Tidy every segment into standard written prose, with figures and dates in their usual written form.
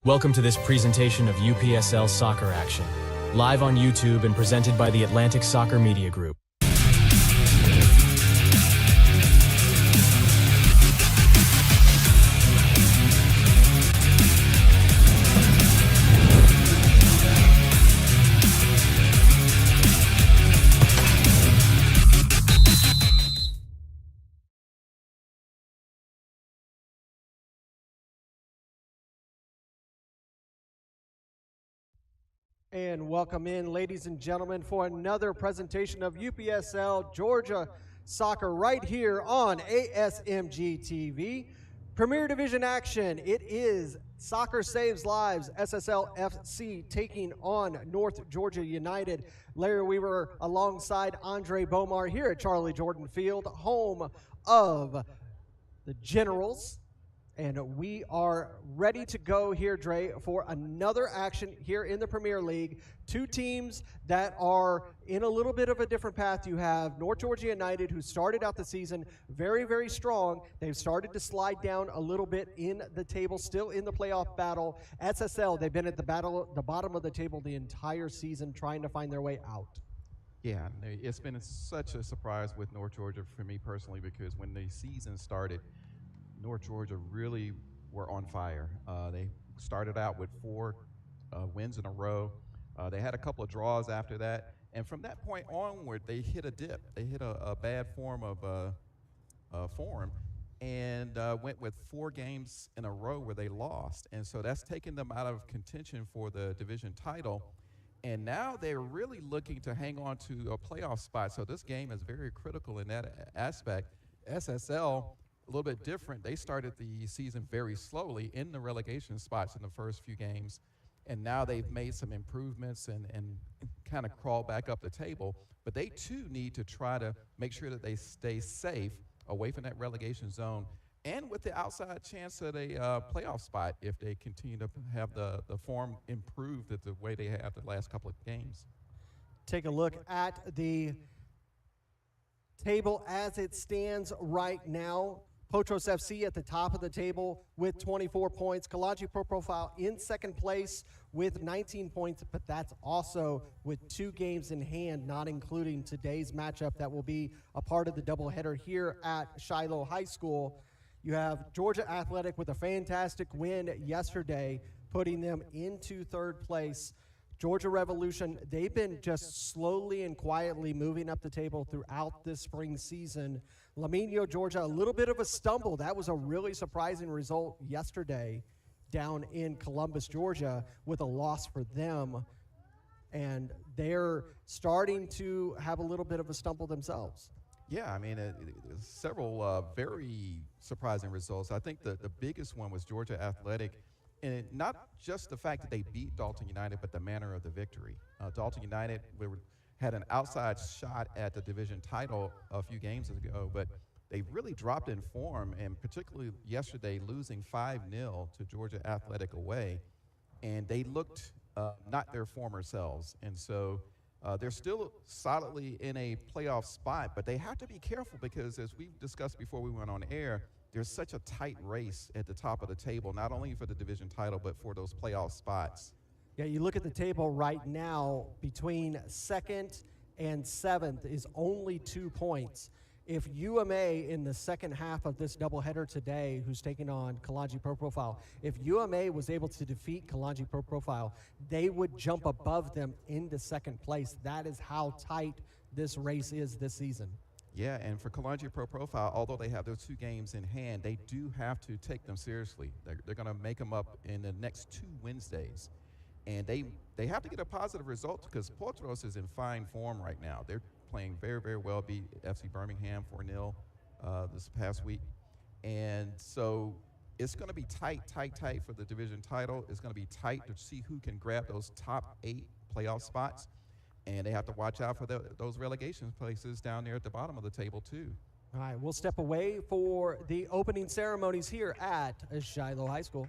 Welcome to this presentation of UPSL soccer action, live on YouTube and presented by the Atlantic Soccer Media Group. And welcome in, ladies and gentlemen, for another presentation of UPSL Georgia Soccer right here on ASMG TV. Premier Division action. It is Soccer Saves Lives, SSL FC taking on North Georgia United. Larry Weaver alongside Andre Bomar here at Charlie Jordan Field, home of the Generals. And we are ready to go here, Dre, for another action here in the Premier League. Two teams that are in a little bit of a different path. You have North Georgia United, who started out the season very, very strong. They've started to slide down a little bit in the table, still in the playoff battle. SSL, they've been at the bottom of the table the entire season, trying to find their way out. Yeah, it's been such a surprise with North Georgia for me personally, because when the season started, North Georgia really were on fire. They started out with 4 wins in a row. They had a couple of draws after that. And from that point onward, they hit a dip. They hit a bad form and went with 4 games in a row where they lost. And so that's taken them out of contention for the division title. And now they're really looking to hang on to a playoff spot. So this game is very critical in that aspect. SSL, a little bit different. They started the season very slowly in the relegation spots in the first few games, and now they've made some improvements and kind of crawl back up the table. But they too need to try to make sure that they stay safe away from that relegation zone and with the outside chance at a playoff spot if they continue to have the form improved at the way they have the last couple of games. Take a look at the table as it stands right now. Potros FC at the top of the table with 24 points. Kalaji Pro Profile in second place with 19 points, but that's also with 2 games in hand, not including today's matchup that will be a part of the doubleheader here at Shiloh High School. You have Georgia Athletic with a fantastic win yesterday, putting them into 3rd place. Georgia Revolution, they've been just slowly and quietly moving up the table throughout this spring season. Laminio, Georgia, a little bit of a stumble. That was a really surprising result yesterday down in Columbus, Georgia, with a loss for them. And they're starting to have a little bit of a stumble themselves. Yeah, I mean, several very surprising results. I think the biggest one was Georgia Athletic. And not just the fact that they beat Dalton United, but the manner of the victory. Dalton United had an outside shot at the division title a few games ago, but they really dropped in form, and particularly yesterday losing 5-0 to Georgia Athletic away, and they looked not their former selves. And so they're still solidly in a playoff spot, but they have to be careful because, as we discussed before we went on air, there's such a tight race at the top of the table, not only for the division title, but for those playoff spots. Yeah, you look at the table right now, between 2nd and 7th is only 2 points. if UMA in the second half of this doubleheader today, who's taking on Kalanji Pro Profile, if UMA was able to defeat Kalanji Pro Profile, they would jump above them into second place. That is how tight this race is this season. Yeah, and for Kalanji Pro Profile, although they have those 2 games in hand, they do have to take them seriously. They're going to make them up in the next 2 Wednesdays. And they have to get a positive result because Potros is in fine form right now. They're playing very, very well, beat FC Birmingham 4-0 this past week. And so it's going to be tight for the division title. It's going to be tight to see who can grab those top 8 playoff spots. And they have to watch out for those relegation places down there at the bottom of the table, too. All right, we'll step away for the opening ceremonies here at Shiloh High School.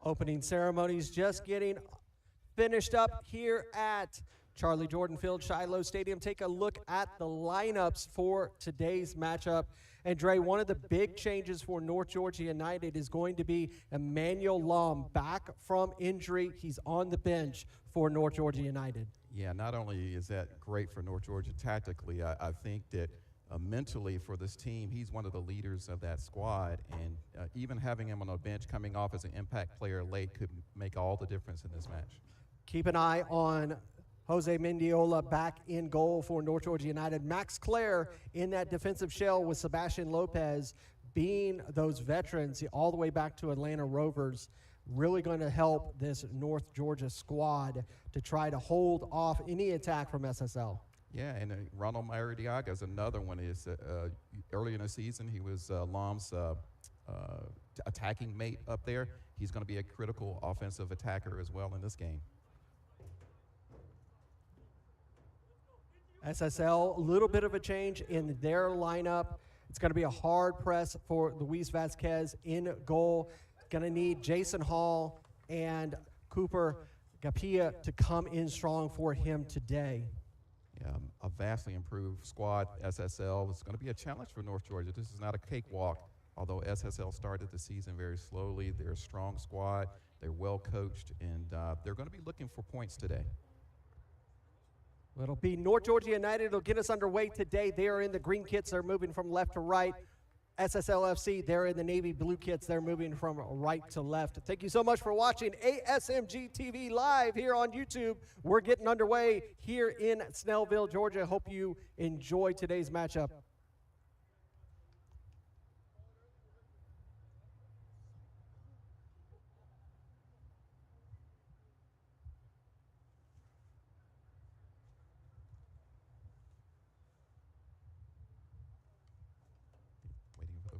Opening ceremonies just getting finished up here at Charlie Jordan Field, Shiloh Stadium. Take a look at the lineups for today's matchup. And Dre, one of the big changes for North Georgia United is going to be Emmanuel Lom back from injury. He's on the bench for North Georgia United. Yeah, not only is that great for North Georgia tactically, I think that mentally for this team, he's one of the leaders of that squad, and even having him on a bench coming off as an impact player late could make all the difference in this match. Keep an eye on Jose Mendiola back in goal for North Georgia United. Max Clare in that defensive shell with Sebastian Lopez being those veterans all the way back to Atlanta Rovers, really going to help this North Georgia squad to try to hold off any attack from SSL. Yeah, and Ronald Maradiaga is another one. Early in the season, he was Lom's attacking mate up there. He's going to be a critical offensive attacker as well in this game. SSL, a little bit of a change in their lineup. It's going to be a hard press for Luis Vasquez in goal. Going to need Jason Hall and Cooper Gapia to come in strong for him today. A vastly improved squad. SSL is going to be a challenge for North Georgia. This is not a cakewalk, although SSL started the season very slowly. They're a strong squad. They're well coached, and they're going to be looking for points today. It'll be North Georgia United. It'll get us underway today. They are in the green kits. They're moving from left to right. SSLFC, they're in the navy blue kits. They're moving from right to left. Thank you so much for watching ASMG TV live here on YouTube. We're getting underway here in Snellville, Georgia. Hope you enjoy today's matchup.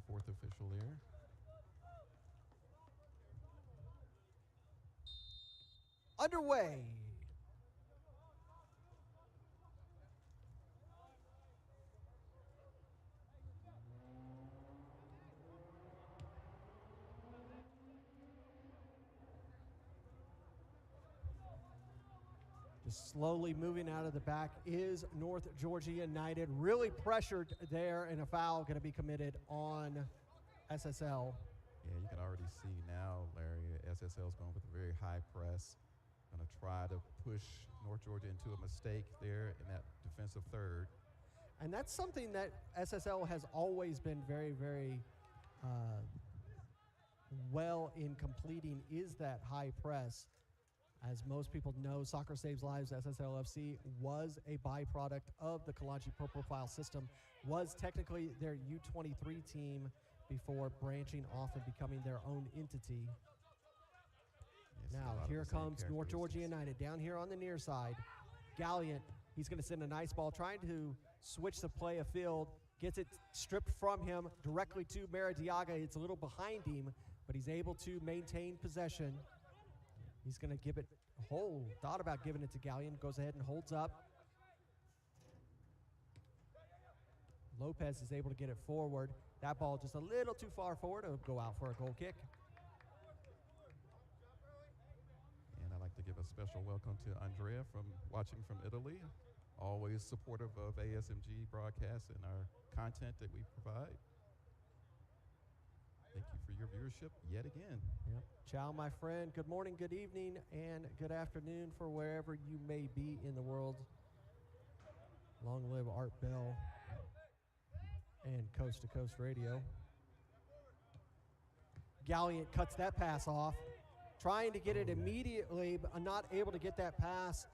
Fourth official there. Underway. Just slowly moving out of the back is North Georgia United. Really pressured there, and a foul going to be committed on SSL. Yeah, you can already see now, Larry, SSL is going with a very high press. Going to try to push North Georgia into a mistake there in that defensive third. And that's something that SSL has always been very, very well in completing, is that high press. As most people know, Soccer Saves Lives SSL FC was a byproduct of the Kalanji Pro Profile system, was technically their U23 team before branching off and becoming their own entity. Now, here comes North Georgia United down here on the near side. Galliant, he's going to send a nice ball, trying to switch the play of field, gets it stripped from him directly to Maradiaga. It's a little behind him, but he's able to maintain possession. He's going to give it a hold. Thought about giving it to Galliant. Goes ahead and holds up. Lopez is able to get it forward. That ball just a little too far forward. It'll go out for a goal kick. And I'd like to give a special welcome to Andrea watching from Italy. Always supportive of ASMG broadcasts and our content that we provide. Thank you for your viewership yet again. Yep. Ciao, my friend. Good morning, good evening, and good afternoon for wherever you may be in the world. Long live Art Bell and Coast to Coast Radio. Galliant cuts that pass off, trying to get it immediately, but not able to get that pass.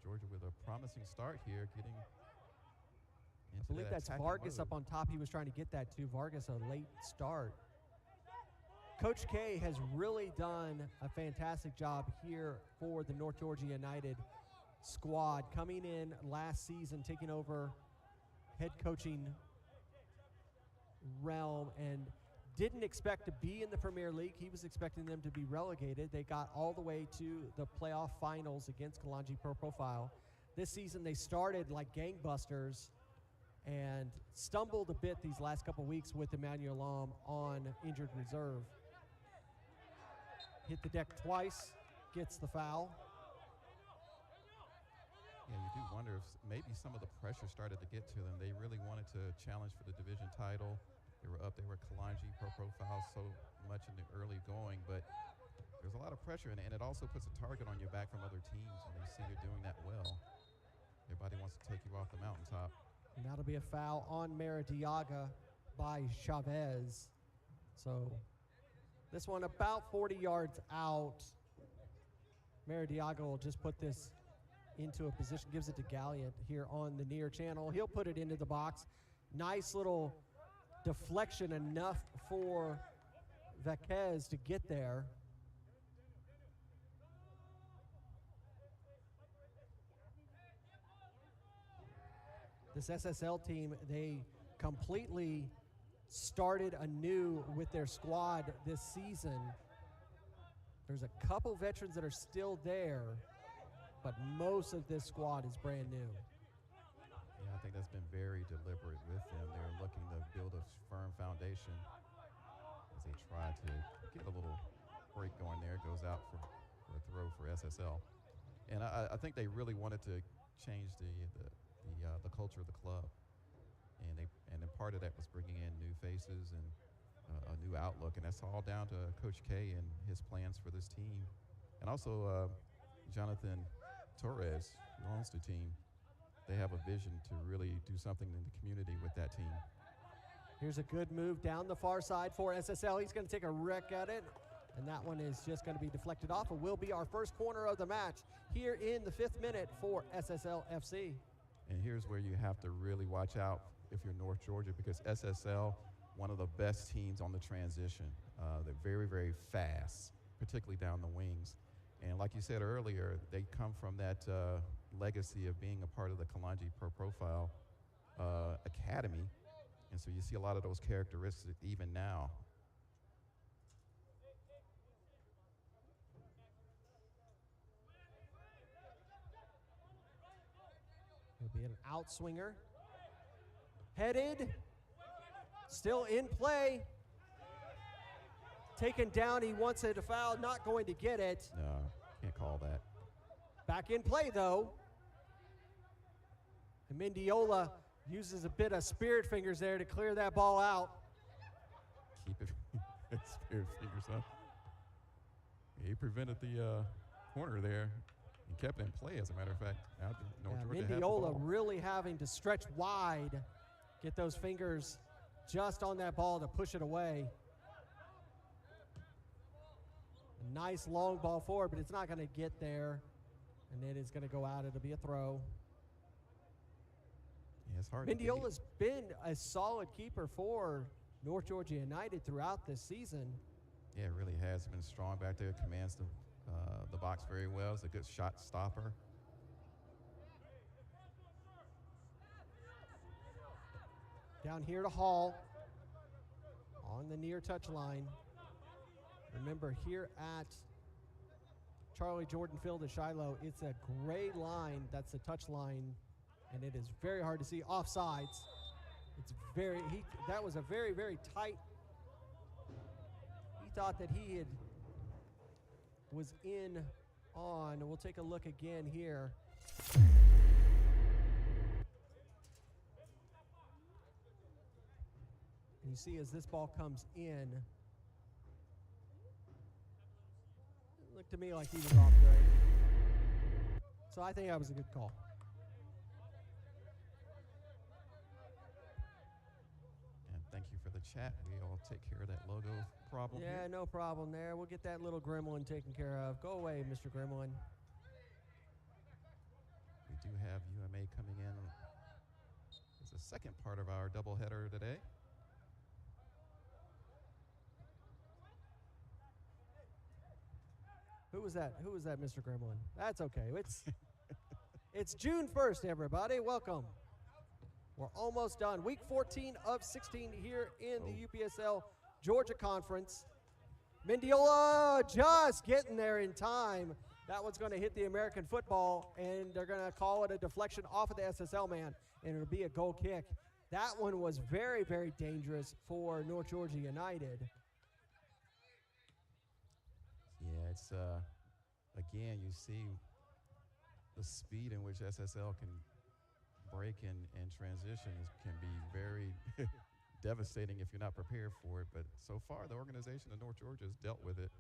Georgia with a promising start here, getting into I believe that that's attacking Vargas mode. up on top. He was trying to get that to Vargas, a late start. Coach K has really done a fantastic job here for the North Georgia United squad, coming in last season, taking over head coaching realm, and didn't expect to be in the Premier League. He was expecting them to be relegated. They got all the way to the playoff finals against Kalanji Pro Profile. This season they started like gangbusters and stumbled a bit these last couple weeks with Emmanuel Lam on injured reserve. Hit the deck twice, gets the foul. Yeah, you do wonder if maybe some of the pressure started to get to them. They really wanted to challenge for the division title. They were up, they were Kalanji Pro Profile so much in the early going, but there's a lot of pressure, and it also puts a target on your back from other teams, and they seem to be doing that well. Everybody wants to take you off the mountaintop. And that'll be a foul on Maradiaga by Chavez. So this one about 40 yards out. Maradiaga will just put this into a position, gives it to Galliant here on the near channel. He'll put it into the box. Nice little deflection, enough for Vaquez to get there. This SSL team, they completely started anew with their squad this season. There's a couple veterans that are still there, but most of this squad is brand new. Yeah, I think that's been very deliberate with them. They're looking to build a firm foundation as they try to get a little break going there. Goes out for a throw for SSL. And I think they really wanted to change the culture of the club. And then part of that was bringing in new faces and a new outlook. And that's all down to Coach K and his plans for this team. And also Jonathan Torres, who owns the team. They have a vision to really do something in the community with that team. Here's a good move down the far side for SSL. He's going to take a wreck at it, and that one is just going to be deflected off. It will be our first corner of the match here in the 5th minute for SSL FC. And here's where you have to really watch out if you're North Georgia, because SSL, one of the best teams on the transition. They're very, very fast, particularly down the wings. And like you said earlier, they come from that legacy of being a part of the Kalanji Pro Profile Academy. And so you see a lot of those characteristics even now. It'll be an outswinger. Headed, still in play. taken down. He wants it a foul, not going to get it. No, can't call that. Back in play, though. And Mendiola uses a bit of spirit fingers there to clear that ball out. Keep it spirit fingers up. He prevented the corner there and kept it in play, as a matter of fact. Now North Georgia has the Mendiola ball. really having to stretch wide, get those fingers just on that ball to push it away. A nice long ball forward, but it's not going to get there. And it is going to go out. It'll be a throw. Yeah, it's hard to Mendiola's been a solid keeper for North Georgia United throughout this season. Yeah, it really has been strong back there. Commands the box very well. It's a good shot stopper. Down here to Hall on the near touch line. Remember, here at Charlie Jordan Field at Shiloh, it's a gray line. That's the touch line, and it is very hard to see offsides. It's that was a very, very tight. He thought that he was in on. We'll take a look again here. And you see as this ball comes in, it looked to me like he was off good. So I think that was a good call. And thank you for the chat. We'll take care of that logo problem Yeah, here. no problem there. We'll get that little gremlin taken care of. Go away, Mr. Gremlin. We do have UMA coming in. It's the second part of our doubleheader today. Who was that? Who was that, Mr. Gremlin? That's okay. It's June 1st, everybody. Welcome. We're almost done. Week 14 of 16 here in the UPSL Georgia Conference. Mendiola just getting there in time. That one's going to hit the American football, and they're going to call it a deflection off of the SSL man, and it'll be a goal kick. That one was very, very dangerous for North Georgia United. Yeah, it's again, you see the speed in which SSL can break and transition can be very devastating if you're not prepared for it. But so far, the organization of North Georgia has dealt with it.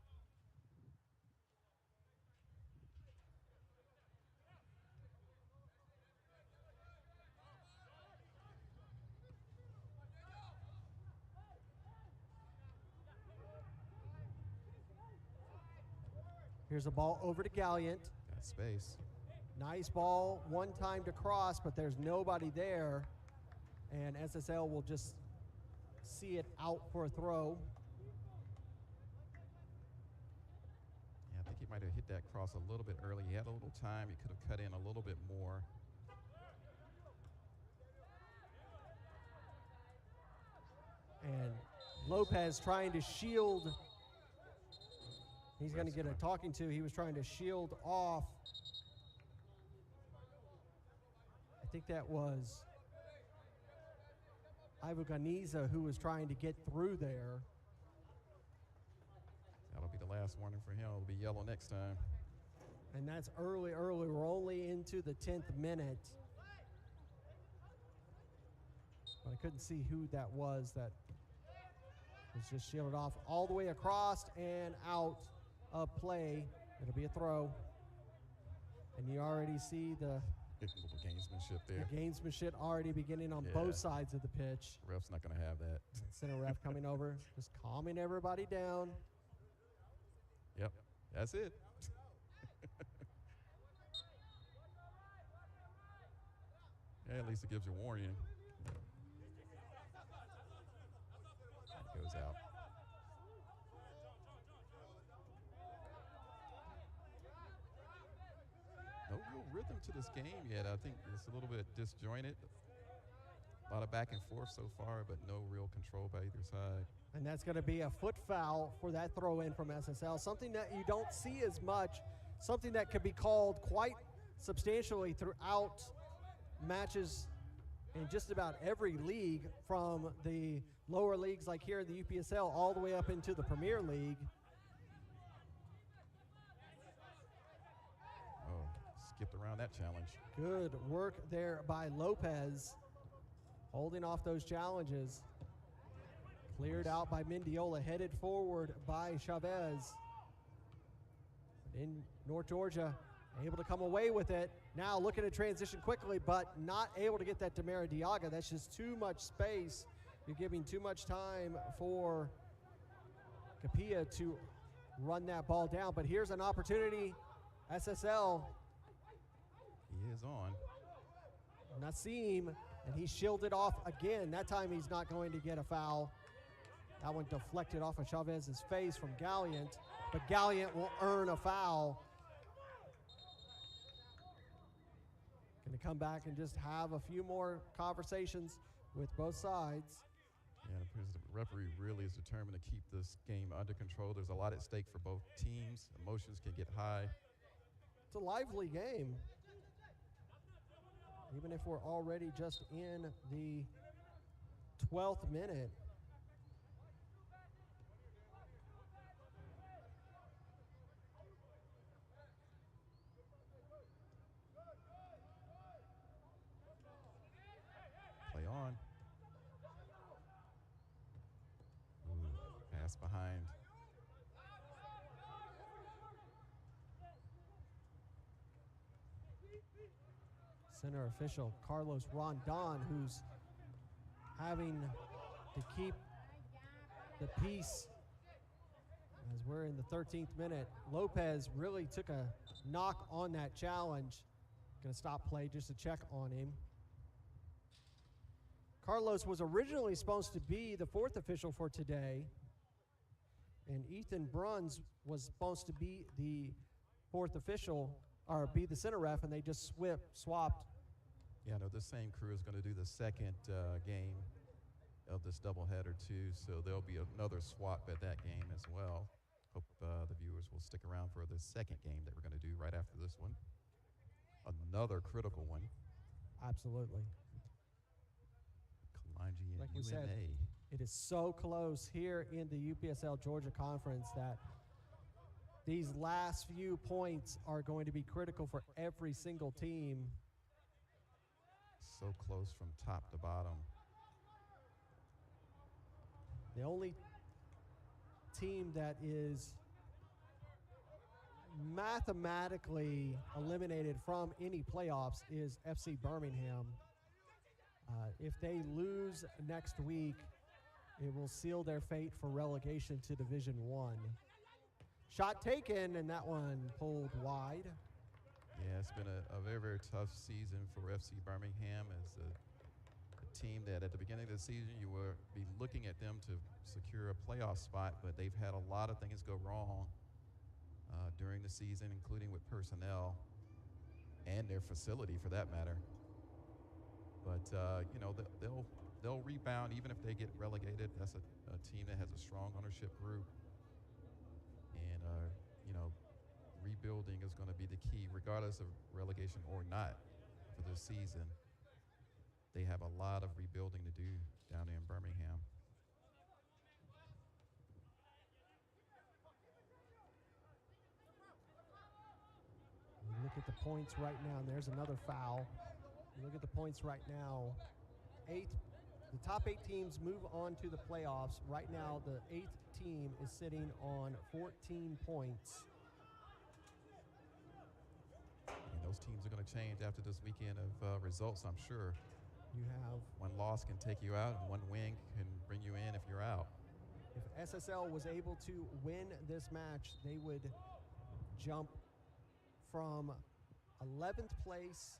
Here's a ball over to Galliant. Got space. Nice ball, one time to cross, but there's nobody there. And SSL will just see it out for a throw. Yeah, I think he might have hit that cross a little bit early. He had a little time. He could have cut in a little bit more. And Lopez trying to shield. He's going to get a talking to. He was trying to shield off. I think that was Ivo Ganiza who was trying to get through there. That'll be the last warning for him. It'll be yellow next time. And that's early. We're only into the 10th minute. But I couldn't see who that was that was just shielded off all the way across and out of play. It'll be a throw. And you already see the Little gamesmanship there. gamesmanship already beginning on both sides of the pitch. Ref's not going to have that. Center ref coming over, just calming everybody down. Yep, that's it. Yeah, at least it gives you a warning. It goes out. No real rhythm to this game yet. I think it's a little bit disjointed. A lot of back and forth so far, but no real control by either side. And that's going to be a foot foul for that throw in from SSL, something that you don't see as much, something that could be called quite substantially throughout matches in just about every league from the lower leagues like here in the UPSL all the way up into the Premier League. Oh, skipped around that challenge. Good work there by Lopez, holding off those challenges. Cleared out by Mendiola, headed forward by Chavez. In North Georgia, able to come away with it. Now looking to transition quickly, but not able to get that to Maradiaga. That's just too much space. You're giving too much time for Capilla to run that ball down. But here's an opportunity. SSL. He is on. Nassim, and he shielded off again. That time he's not going to get a foul. That one deflected off of Chavez's face from Galliant, but Galliant will earn a foul. Going to come back and just have a few more conversations with both sides. Yeah, the referee really is determined to keep this game under control. There's a lot at stake for both teams. Emotions can get high. It's a lively game. Even if we're already just in the 12th minute. Play on. Ooh, pass behind. Center official Carlos Rondon, who's having to keep the peace as we're in the 13th minute. Lopez really took a knock on that challenge. Gonna stop play just to check on him. Carlos was originally supposed to be the fourth official for today, and Ethan Bruns was supposed to be the fourth official, or be the center ref, and they just swapped. Yeah, no, this same crew is going to do the second game of this doubleheader too, so there'll be another swap at that game as well. Hope the viewers will stick around for the second game that we're going to do right after this one. Another critical one. Absolutely. Kalanji and Like we said, UNA. it is so close here in the UPSL Georgia Conference that these last few points are going to be critical for every single team. So close from top to bottom. The only team that is mathematically eliminated from any playoffs is FC Birmingham. If they lose next week, it will seal their fate for relegation to Division I. Shot taken, and that one pulled wide. Yeah, it's been a very, very tough season for FC Birmingham as a team that at the beginning of the season you would be looking at them to secure a playoff spot, but they've had a lot of things go wrong during the season, including with personnel and their facility for that matter. But, you know, they'll rebound even if they get relegated. That's a team that has a strong ownership group. And, you know, rebuilding is going to be the key, regardless of relegation or not for this season. They have a lot of rebuilding to do down there in Birmingham. Look at the points right now, and there's another foul. Look at the points right now. The top 8 teams move on to the playoffs. Right now, the 8th team is sitting on 14 points. And those teams are going to change after this weekend of results, I'm sure. You have, One loss can take you out, and one win can bring you in if you're out. if SSL was able to win this match, they would jump from 11th place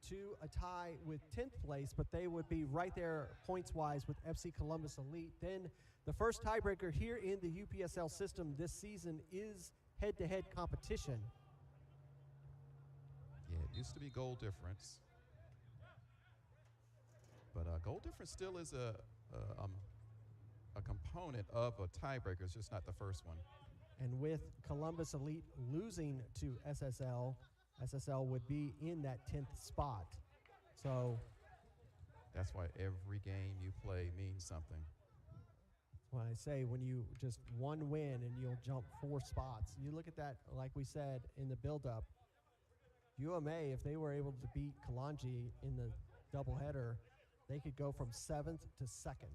to a tie with 10th place, but they would be right there points-wise with FC Columbus Elite. Then the first tiebreaker here in the UPSL system this season is head-to-head competition. Yeah, it used to be goal difference. But goal difference still is a component of a tiebreaker. It's just not the first one. And with Columbus Elite losing to SSL, SSL would be in that 10th spot. So That's why every game you play means something. When I say when you just one win and you'll jump 4 spots, you look at that, like we said in the build-up, UMA, if they were able to beat Kalanji in the doubleheader, they could go from 7th to 2nd.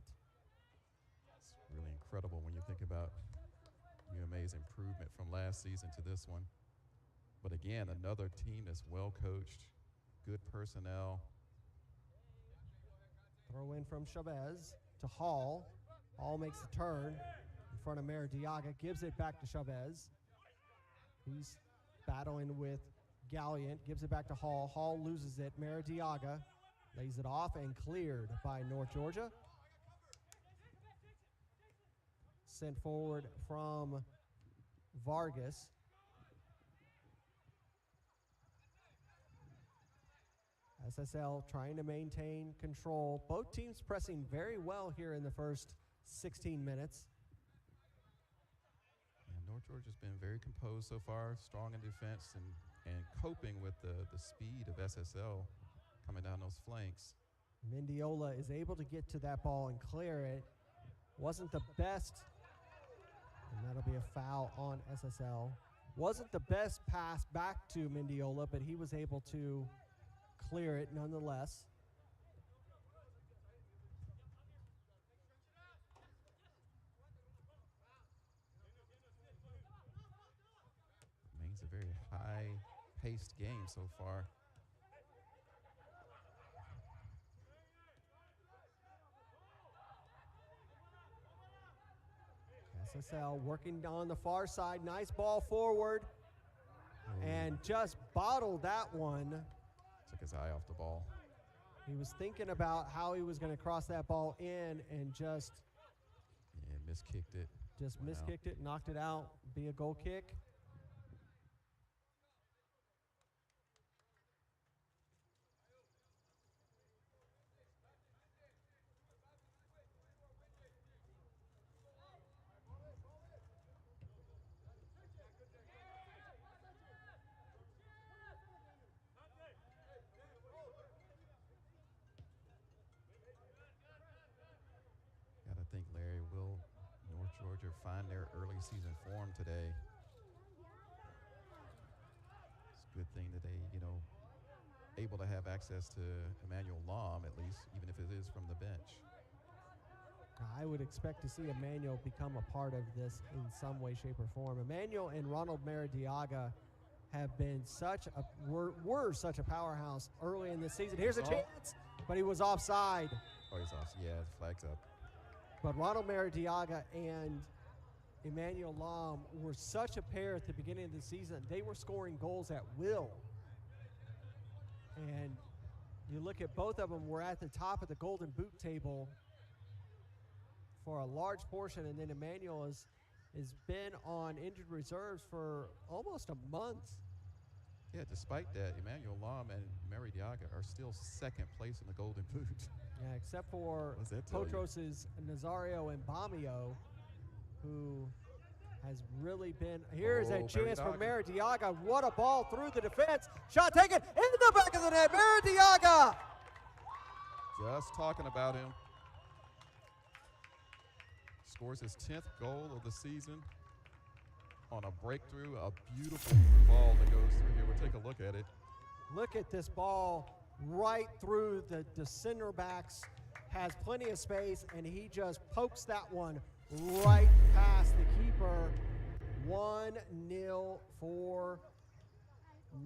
It's really incredible when you think about UMA's improvement from last season to this one. But again, another team that's well coached, good personnel. Throw in from Chavez to Hall. Hall makes the turn in front of Maradiaga, gives it back to Chavez. He's battling with Galliant, gives it back to Hall. Hall loses it. Maradiaga lays it off and cleared by North Georgia. Sent forward from Vargas. SSL trying to maintain control. Both teams pressing very well here in the first 16 minutes. And North Georgia's been very composed so far, strong in defense and coping with the speed of SSL coming down those flanks. Mendiola is able to get to that ball and clear it. Wasn't the best, and that'll be a foul on SSL. Wasn't the best pass back to Mendiola, but he was able to clear it nonetheless. Remains a very high-paced game so far. SSL working on the far side. Nice ball forward. And just bottled that one. Took his eye off the ball. He was thinking about how he was going to cross that ball in and just miskicked it. Just miskicked it, knocked it out, be a goal kick. Gotta think, Larry, will North Georgia find their early season form today? It's a good thing that they, able to have access to Emmanuel Lom, at least, even if it is from the bench. I would expect to see Emmanuel become a part of this in some way, shape, or form. Emmanuel and Ronald Maradiaga have been were such a powerhouse early in this season. Here's a chance, but he was offside. Oh, he's off. Yeah, the flag's up. But Ronald Maradiaga and Emmanuel Lom were such a pair at the beginning of the season. They were scoring goals at will. And you look at both of them were at the top of the Golden Boot table for a large portion, and then Emmanuel has been on injured reserves for almost a month. Yeah, despite that, Emmanuel Lom and Maradiaga are still second place in the Golden Boot. Yeah, except for Potros' Nazario and Bamio, who has really been. Here's a chance for Maradiaga. What a ball through the defense. Shot taken in the back of the net. Maradiaga. Just talking about him. Scores his 10th goal of the season on a breakthrough, a beautiful ball that goes through here. We'll take a look at it. Look at this ball right through the center backs, has plenty of space, and he just pokes that one right past the keeper. 1-0 for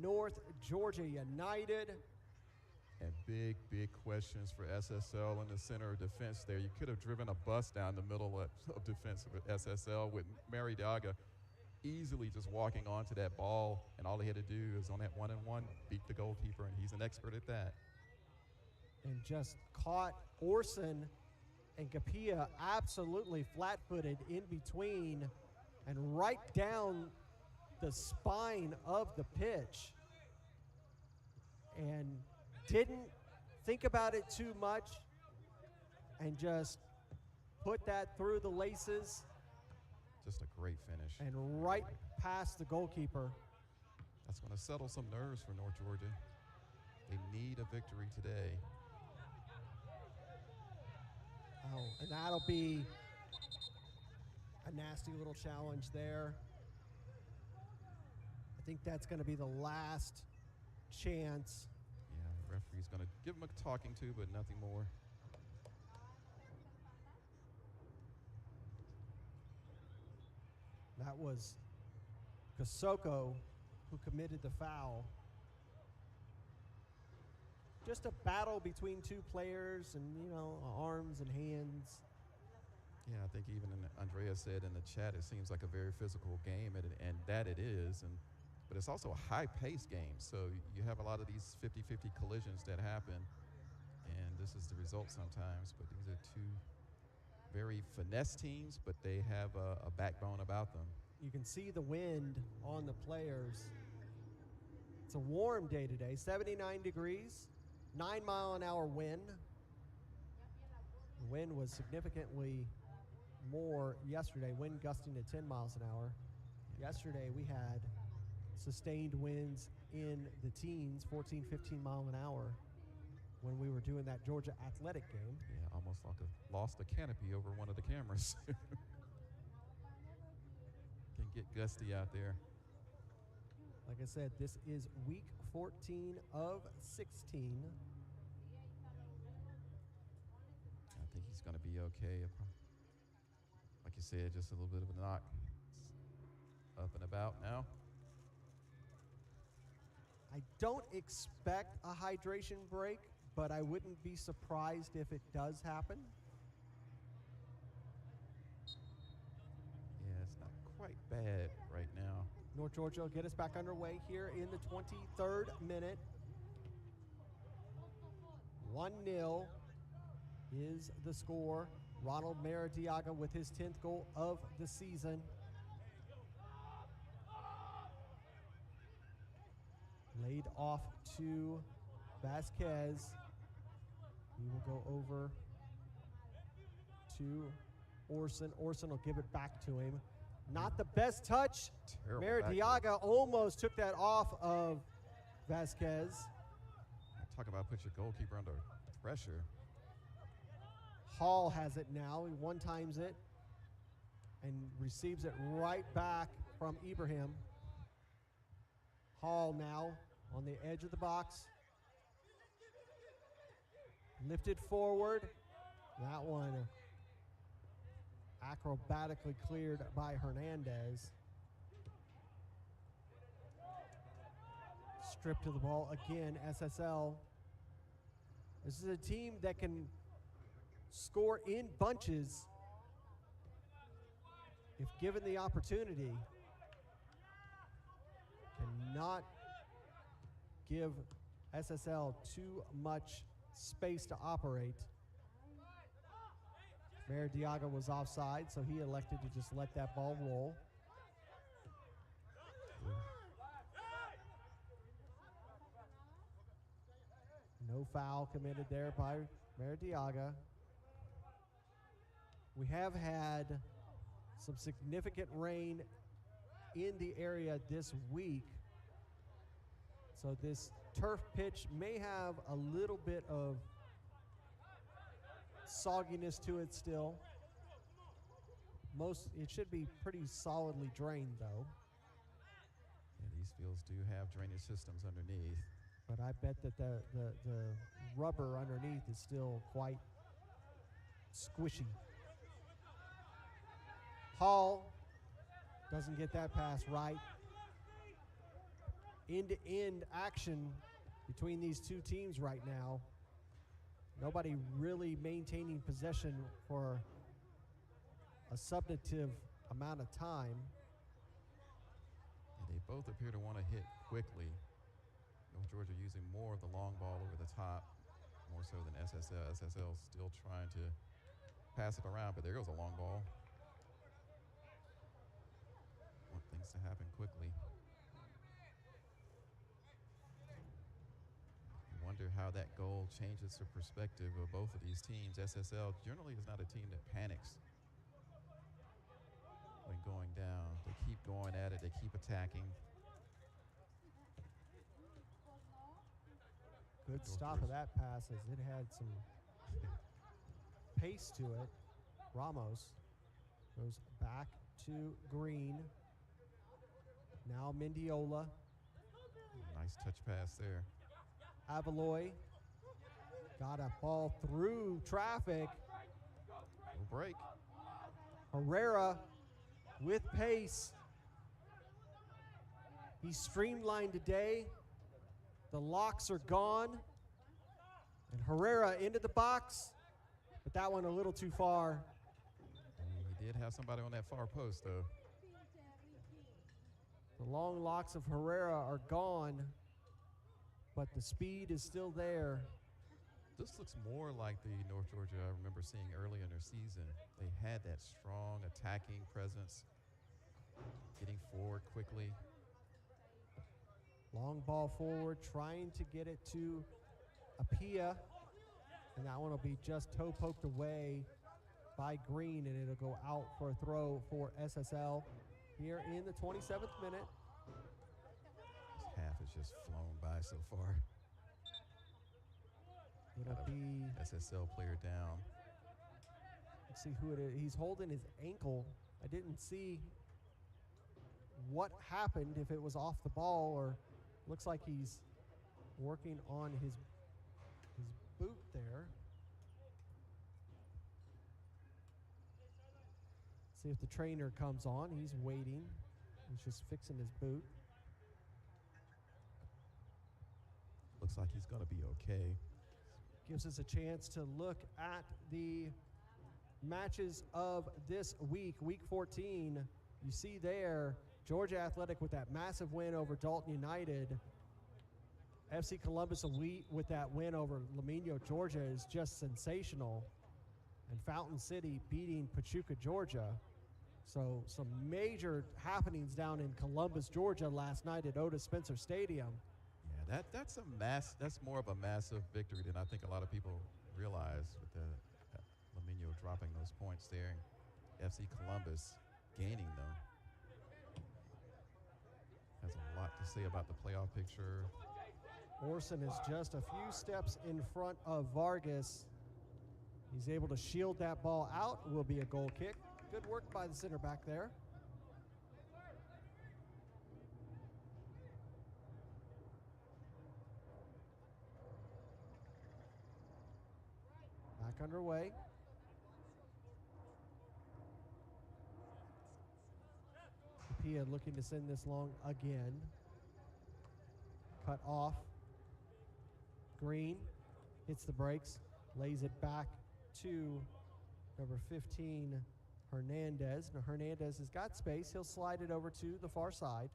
North Georgia United. And big, big questions for SSL in the center of defense there. You could have driven a bus down the middle of defense with SSL with Maradiaga easily just walking onto that ball, and all he had to do is on that 1-on-1 beat the goalkeeper, and he's an expert at that. And just caught Orson and Capilla absolutely flat-footed in between and right down the spine of the pitch. And didn't think about it too much and just put that through the laces. Just a great finish. And right past the goalkeeper. That's going to settle some nerves for North Georgia. They need a victory today. Oh, and that'll be a nasty little challenge there. I think that's going to be the last chance. Yeah, the referee's going to give him a talking to, but nothing more. That was Kosoko who committed the foul. Just a battle between two players and, you know, arms and hands. Yeah, I think even Andrea said in the chat, it seems like a very physical game, and that it is. But it's also a high-paced game, so you have a lot of these 50-50 collisions that happen, and this is the result sometimes. But these are two very finesse teams, but they have a backbone about them. You can see the wind on the players. It's a warm day today, 79 degrees, 9-mile-an-hour wind. The wind was significantly more yesterday, wind gusting to 10 miles an hour. Yesterday we had sustained winds in the teens, 14, 15 mile an hour when we were doing that Georgia Athletic game. Yeah, almost like lost a canopy over one of the cameras. Can get gusty out there. Like I said, this is week 14 of 16. I think he's going to be okay. Like you said, just a little bit of a knock. Up and about now. I don't expect a hydration break, but I wouldn't be surprised if it does happen. Yeah, it's not quite bad right now. North Georgia will get us back underway here in the 23rd minute. 1-0 is the score. Ronald Maradiaga with his 10th goal of the season. Laid off to Vasquez. He will go over to Orson. Orson will give it back to him. Not the best touch. Terrible Maradiaga almost took that off of Vasquez. Talk about put your goalkeeper under pressure. Hall has it now. He one-times it and receives it right back from Ibrahim. Hall now on the edge of the box. Lifted forward. That one acrobatically cleared by Hernandez. Stripped to the ball again, SSL. This is a team that can score in bunches if given the opportunity. Cannot give SSL too much space to operate. Maradiaga was offside, so he elected to just let that ball roll. No foul committed there by Maradiaga. We have had some significant rain in the area this week. So this turf pitch may have a little bit of sogginess to it still. It should be pretty solidly drained though. Yeah, these fields do have drainage systems underneath. But I bet that the rubber underneath is still quite squishy. Hall doesn't get that pass right. End-to-end action between these two teams right now. Nobody really maintaining possession for a substantive amount of time. And they both appear to want to hit quickly. North Georgia using more of the long ball over the top, more so than SSL. SSL still trying to pass it around, but there goes a long ball. Want things to happen quickly. You wonder how that goal changes the perspective of both of these teams. SSL generally is not a team that panics when going down. They keep going at it, they keep attacking. Good stop of that pass as it had some pace to it. Ramos goes back to Green. Now Mendiola. Nice touch pass there. Avaloy got a ball through traffic. No break. Herrera with pace. He's streamlined today. The locks are gone. And Herrera into the box, but that one a little too far. He did have somebody on that far post, though. The long locks of Herrera are gone, but the speed is still there. This looks more like the North Georgia I remember seeing early in their season. They had that strong attacking presence, getting forward quickly. Long ball forward, trying to get it to Apia, and that one will be just toe poked away by Green, and it'll go out for a throw for SSL here in the 27th minute. This half has just flown by so far. It'll be SSL player down. Let's see who it is. He's holding his ankle. I didn't see what happened, if it was off the ball, or looks like he's working on his boot there. See if the trainer comes on. He's waiting. He's just fixing his boot. Looks like he's going to be okay. Gives us a chance to look at the matches of this week, week 14. You see there, Georgia Athletic with that massive win over Dalton United. FC Columbus Elite with that win over Lamino, Georgia is just sensational. And Fountain City beating Pachuca, Georgia. So some major happenings down in Columbus, Georgia last night at Otis Spencer Stadium. Yeah, that's more of a massive victory than I think a lot of people realize, with the Lamino dropping those points there. FC Columbus gaining them. Has a lot to say about the playoff picture. Orson is just a few steps in front of Vargas. He's able to shield that ball out. It will be a goal kick. Good work by the center back there. Back underway. Pia looking to send this long again. Cut off. Green hits the brakes, lays it back to number 15, Hernandez. Now Hernandez has got space. He'll slide it over to the far side.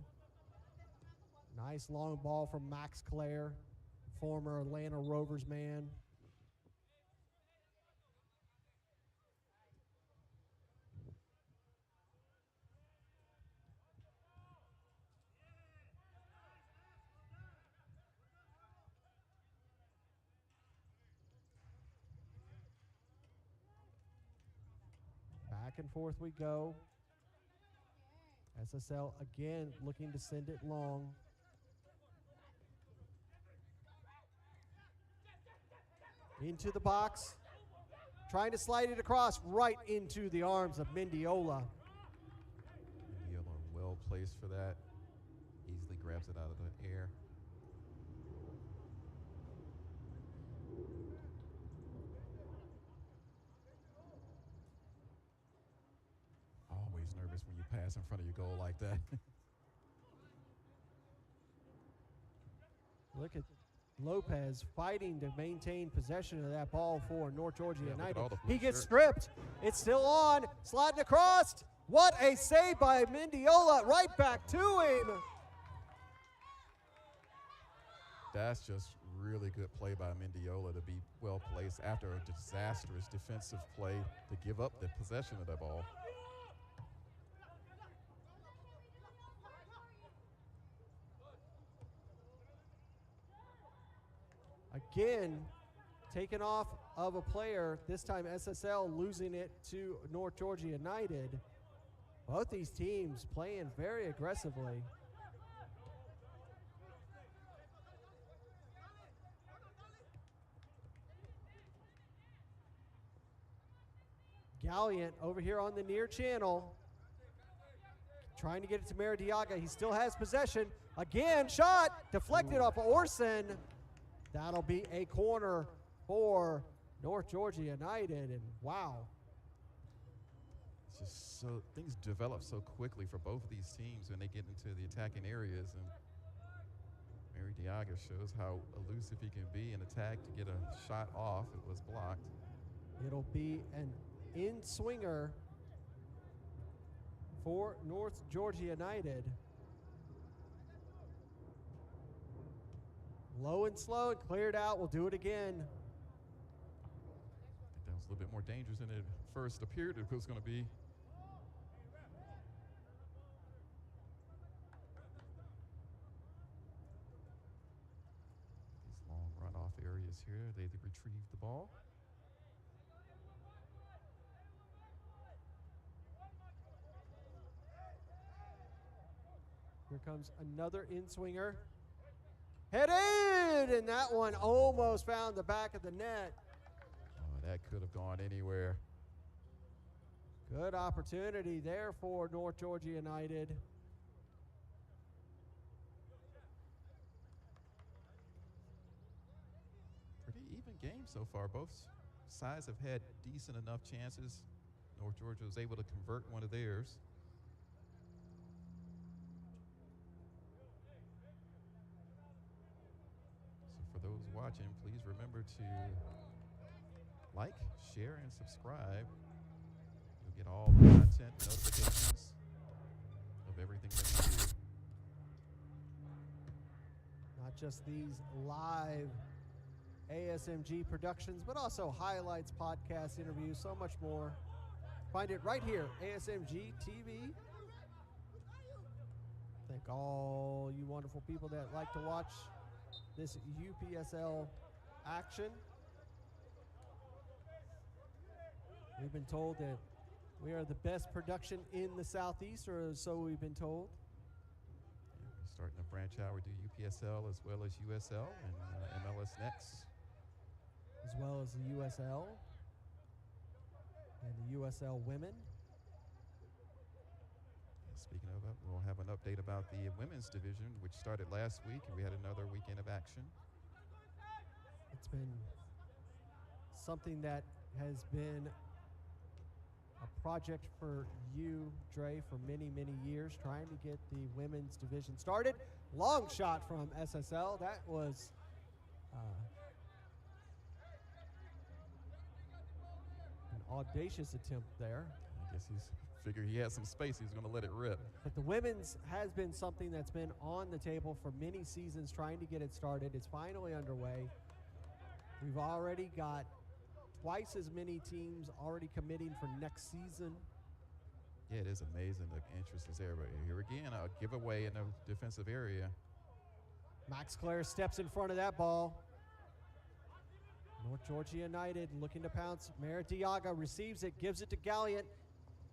Nice long ball from Max Clare, former Atlanta Rovers man. Back and forth we go. SSL again looking to send it long. Into the box. Trying to slide it across right into the arms of Mendiola. Mendiola well placed for that. Easily grabs it out of the air. Always nervous when you pass in front of your goal like that. Look at Lopez fighting to maintain possession of that ball for North Georgia United. He gets stripped. It's still on. Sliding across. What a save by Mendiola. Right back to him. That's just really good play by Mendiola to be well placed after a disastrous defensive play to give up the possession of that ball. Again, taken off of a player, this time SSL losing it to North Georgia United. Both these teams playing very aggressively. Galliant over here on the near channel. Trying to get it to Maradiaga. He still has possession. Again, shot deflected off of Orson. That'll be a corner for North Georgia United. And wow. It's just so, things develop so quickly for both of these teams when they get into the attacking areas. And Maradiaga shows how elusive he can be in attack to get a shot off. It was blocked. It'll be an in-swinger for North Georgia United. Low and slow and cleared out. We'll do it again. I think that was a little bit more dangerous than it first appeared it was going to be. These long runoff areas here, they retrieve the ball. Here comes another in-swinger. Headed, and that one almost found the back of the net. Oh, that could have gone anywhere. Good opportunity there for North Georgia United. Pretty even game so far. Both sides have had decent enough chances. North Georgia was able to convert one of theirs. For those watching, please remember to like, share, and subscribe. You'll get all the content, notifications of everything that we do. Not just these live ASMG productions, but also highlights, podcasts, interviews, so much more. Find it right here, ASMG TV. Thank all you wonderful people that like to watch this UPSL action. We've been told that we are the best production in the Southeast, or so we've been told. Yeah, we're starting to branch out. We do UPSL as well as USL and MLS next. As well as the USL and the USL women. Speaking of it, we'll have an update about the women's division, which started last week, and we had another weekend of action. It's been something that has been a project for you, Dre, for many, many years, trying to get the women's division started. Long shot from SSL. That was an audacious attempt there. I guess he's figured he had some space, he was going to let it rip. But the women's has been something that's been on the table for many seasons, trying to get it started. It's finally underway. We've already got twice as many teams already committing for next season. Yeah, it is amazing the interest is there. But here again, a giveaway in the defensive area. Max Clare steps in front of that ball. North Georgia United looking to pounce. Maradiaga receives it, gives it to Galliant.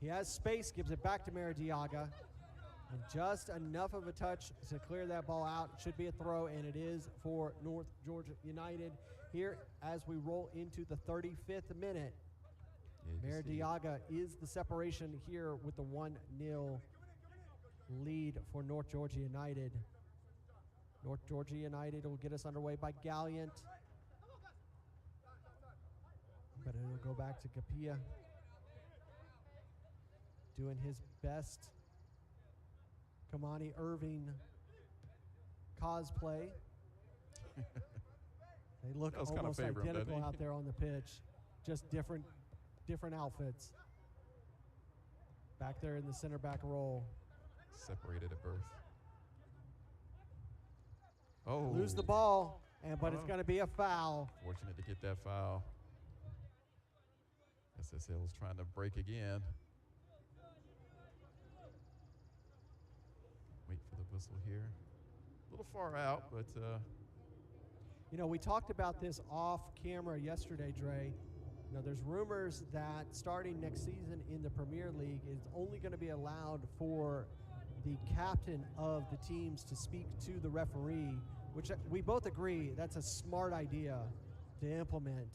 He has space, gives it back to Maradiaga. And just enough of a touch to clear that ball out. It should be a throw, and it is for North Georgia United here as we roll into the 35th minute. Yeah, Maradiaga is the separation here with the 1-0 lead for North Georgia United. North Georgia United will get us underway by Galliant. But it'll go back to Capilla, doing his best Kamani Irving cosplay. They look almost identical out there on the pitch, just different outfits. Back there in the center back role. Separated at birth. Oh. Lose the ball, but it's going to be a foul. Fortunate to get that foul. SSL was trying to break again. Wait for the whistle here. A little far out, but you know, we talked about this off camera yesterday, Dre. You know, there's rumors that starting next season in the Premier League, it's only going to be allowed for the captain of the teams to speak to the referee, which we both agree that's a smart idea to implement.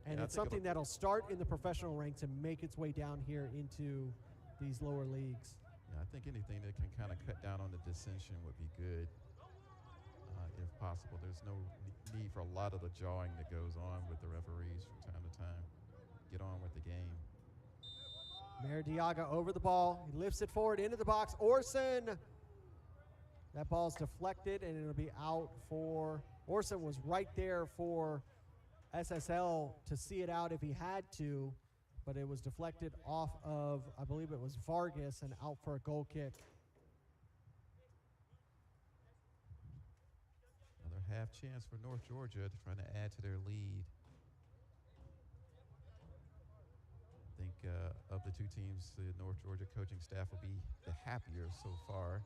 And it's something that'll start in the professional ranks and make its way down here into these lower leagues. Yeah, I think anything that can kind of cut down on the dissension would be good, if possible. There's no need for a lot of the jawing that goes on with the referees from time to time. Get on with the game. Maradiaga over the ball. He lifts it forward into the box. Orson. That ball's deflected, and it'll be out for Orson. Was right there for SSL to see it out if he had to, but it was deflected off of, I believe it was Vargas, and out for a goal kick. Another half chance for North Georgia, trying to add to their lead. I think of the two teams, the North Georgia coaching staff will be the happier so far.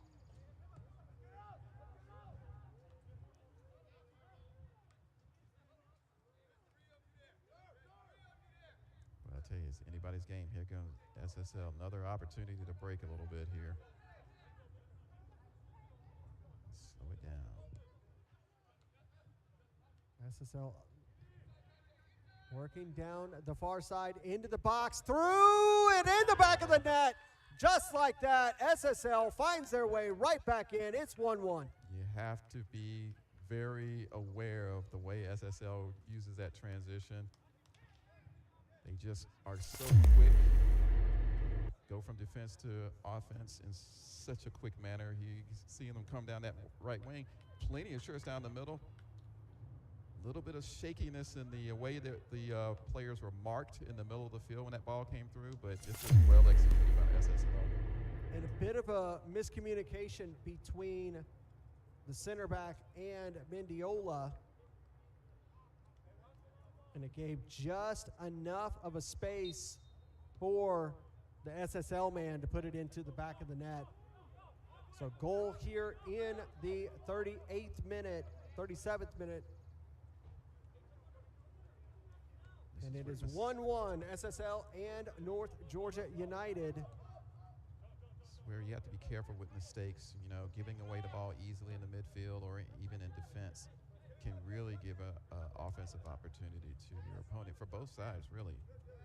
But I tell you, it's anybody's game. Here goes SSL. Another opportunity to break a little bit here. Slow it down. SSL working down the far side into the box, through and in the back of the net. Just like that, SSL finds their way right back in. It's 1-1. You have to be very aware of the way SSL uses that transition. They just are so quick. Go from defense to offense in such a quick manner. You seeing them come down that right wing. Plenty of shirts down the middle. A little bit of shakiness in the way that the players were marked in the middle of the field when that ball came through, but just was well executed by SSL. And a bit of a miscommunication between the center back and Mendiola. And it gave just enough of a space for the SSL man to put it into the back of the net. So goal here in the 38th minute, 37th minute. And it is 1-1, SSL and North Georgia United. This is where you have to be careful with mistakes. You know, giving away the ball easily in the midfield or even in defense can really give a offensive opportunity to your opponent for both sides, really.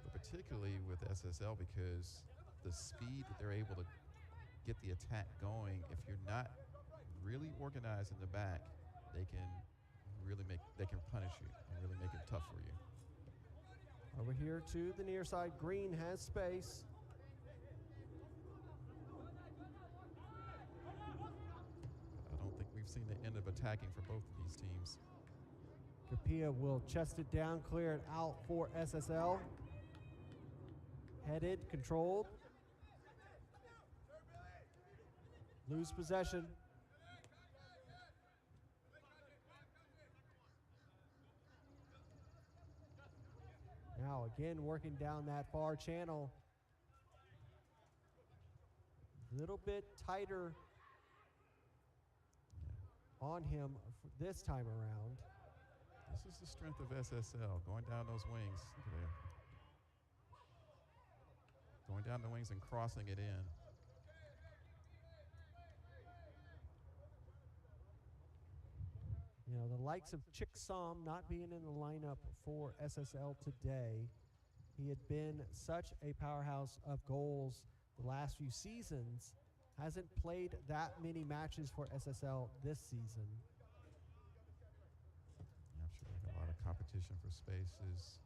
But particularly with SSL, because the speed that they're able to get the attack going, if you're not really organized in the back, they can punish you and really make it tough for you. Over here to the near side, Green has space. I don't think we've seen the end of attacking for both of these teams. Capilla will chest it down, clear it out for SSL. Headed, controlled. Lose possession. Now again working down that far channel. A little bit tighter on him this time around. This is the strength of SSL, going down those wings. Look at that. Going down the wings and crossing it in. You know, the likes of Chick Som not being in the lineup for SSL today. He had been such a powerhouse of goals the last few seasons. Hasn't played that many matches for SSL this season. Yeah, I'm sure they got a lot of competition for spaces.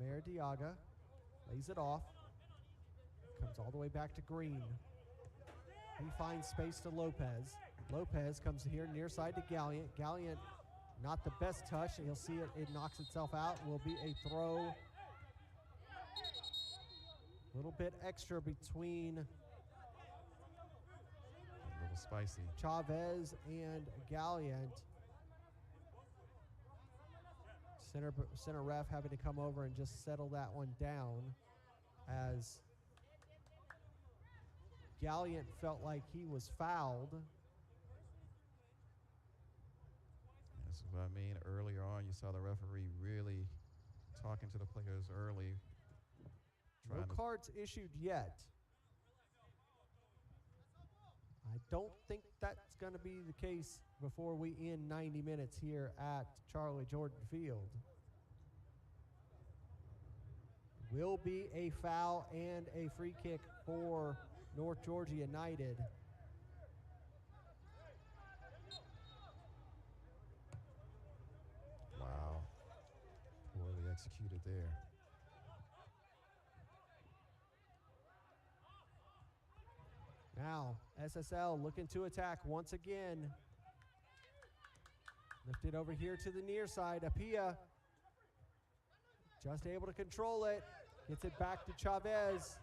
Maradiaga lays it off. Comes all the way back to Green. He finds space to Lopez. Lopez comes here near side to Galliant. Galliant, not the best touch. You'll see it knocks itself out. Will be a throw. A little bit extra between A little spicy. Chavez and Galliant. Center ref having to come over and just settle that one down, as Galliant felt like he was fouled. That's what I mean. Earlier on, you saw the referee really talking to the players early. No cards issued yet. I don't think that's going to be the case before we end 90 minutes here at Charlie Jordan Field. will be a foul and a free kick for North Georgia United. Wow. Poorly executed there. Now, SSL looking to attack once again. Lifted over here to the near side. Apia just able to control it. Gets it back to Chavez.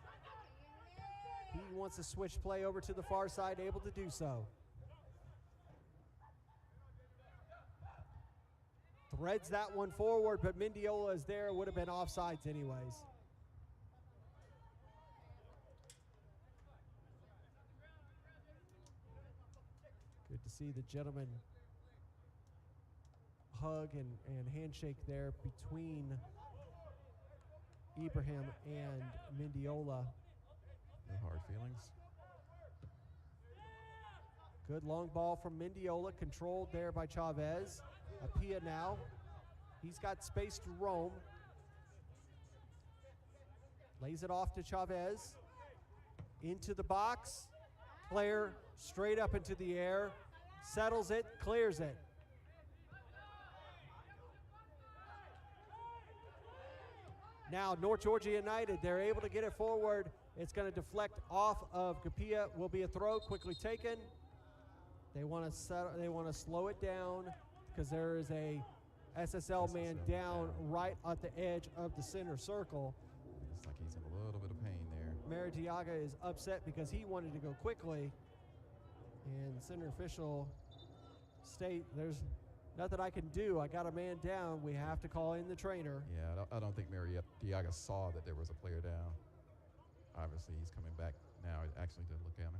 He wants to switch play over to the far side, able to do so. Threads that one forward, but Mendiola is there. Would have been offsides anyways. Good to see the gentleman hug and handshake there between Ibrahim and Mendiola. No hard feelings. Good long ball from Mendiola, controlled there by Chavez. Apia now. He's got space to roam. Lays it off to Chavez. Into the box. Player straight up into the air. Settles it, clears it. Now, North Georgia United, they're able to get it forward. It's going to deflect off of Kapia. Will be a throw, quickly taken. They want to slow it down because there is a SSL man down right at the edge of the center circle. Looks like he's in a little bit of pain there. Maritiaga is upset because he wanted to go quickly. And center official state, there's nothing I can do. I got a man down. We have to call in the trainer. Yeah, I don't think Maritiaga saw that there was a player down. Obviously, he's coming back now. Actually, to look at him.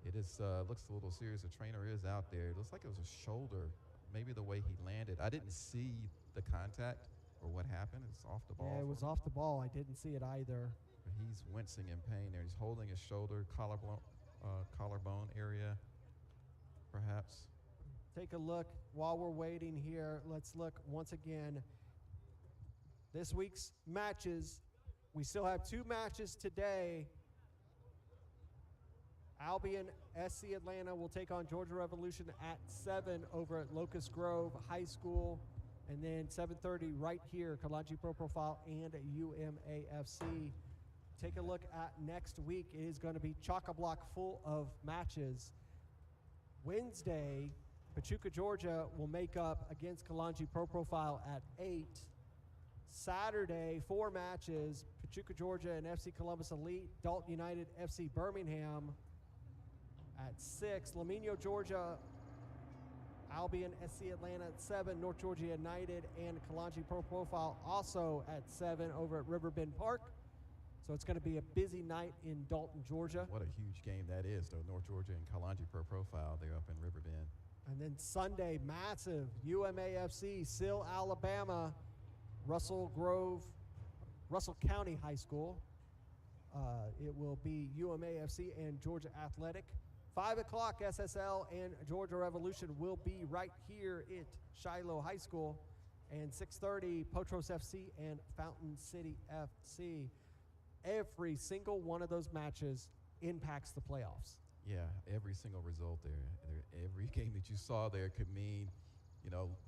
It is looks a little serious. The trainer is out there. It looks like it was a shoulder. Maybe the way he landed. I didn't see the contact or what happened. It's off the ball. Yeah, it was off the ball. I didn't see it either. But he's wincing in pain there. He's holding his shoulder, collarbone area, perhaps. Take a look while we're waiting here. Let's look once again. This week's matches. We still have 2 matches today. Albion SC Atlanta will take on Georgia Revolution at 7 over at Locust Grove High School. And then 7:30 right here, Kalanji Pro Profile and UMAFC. Take a look at next week. It is going to be chock-a-block full of matches. Wednesday, Pachuca, Georgia will make up against Kalanji Pro Profile at 8. Saturday, 4 matches, Pachuca, Georgia and FC Columbus Elite, Dalton United, FC Birmingham at 6. Lamino, Georgia, Albion, SC Atlanta at 7. North Georgia United and Kalanji Pro Profile also at 7 over at Riverbend Park. So it's going to be a busy night in Dalton, Georgia. What a huge game that is, though. North Georgia and Kalanji Pro Profile, they're up in Riverbend. And then Sunday, massive UMAFC, Sill, Alabama, Russell County High School. It will be UMAFC and Georgia Athletic. 5 o'clock, SSL and Georgia Revolution will be right here at Shiloh High School. And 6:30, Potros FC and Fountain City FC. Every single one of those matches impacts the playoffs. Yeah, every single result there. Every game that you saw there could mean,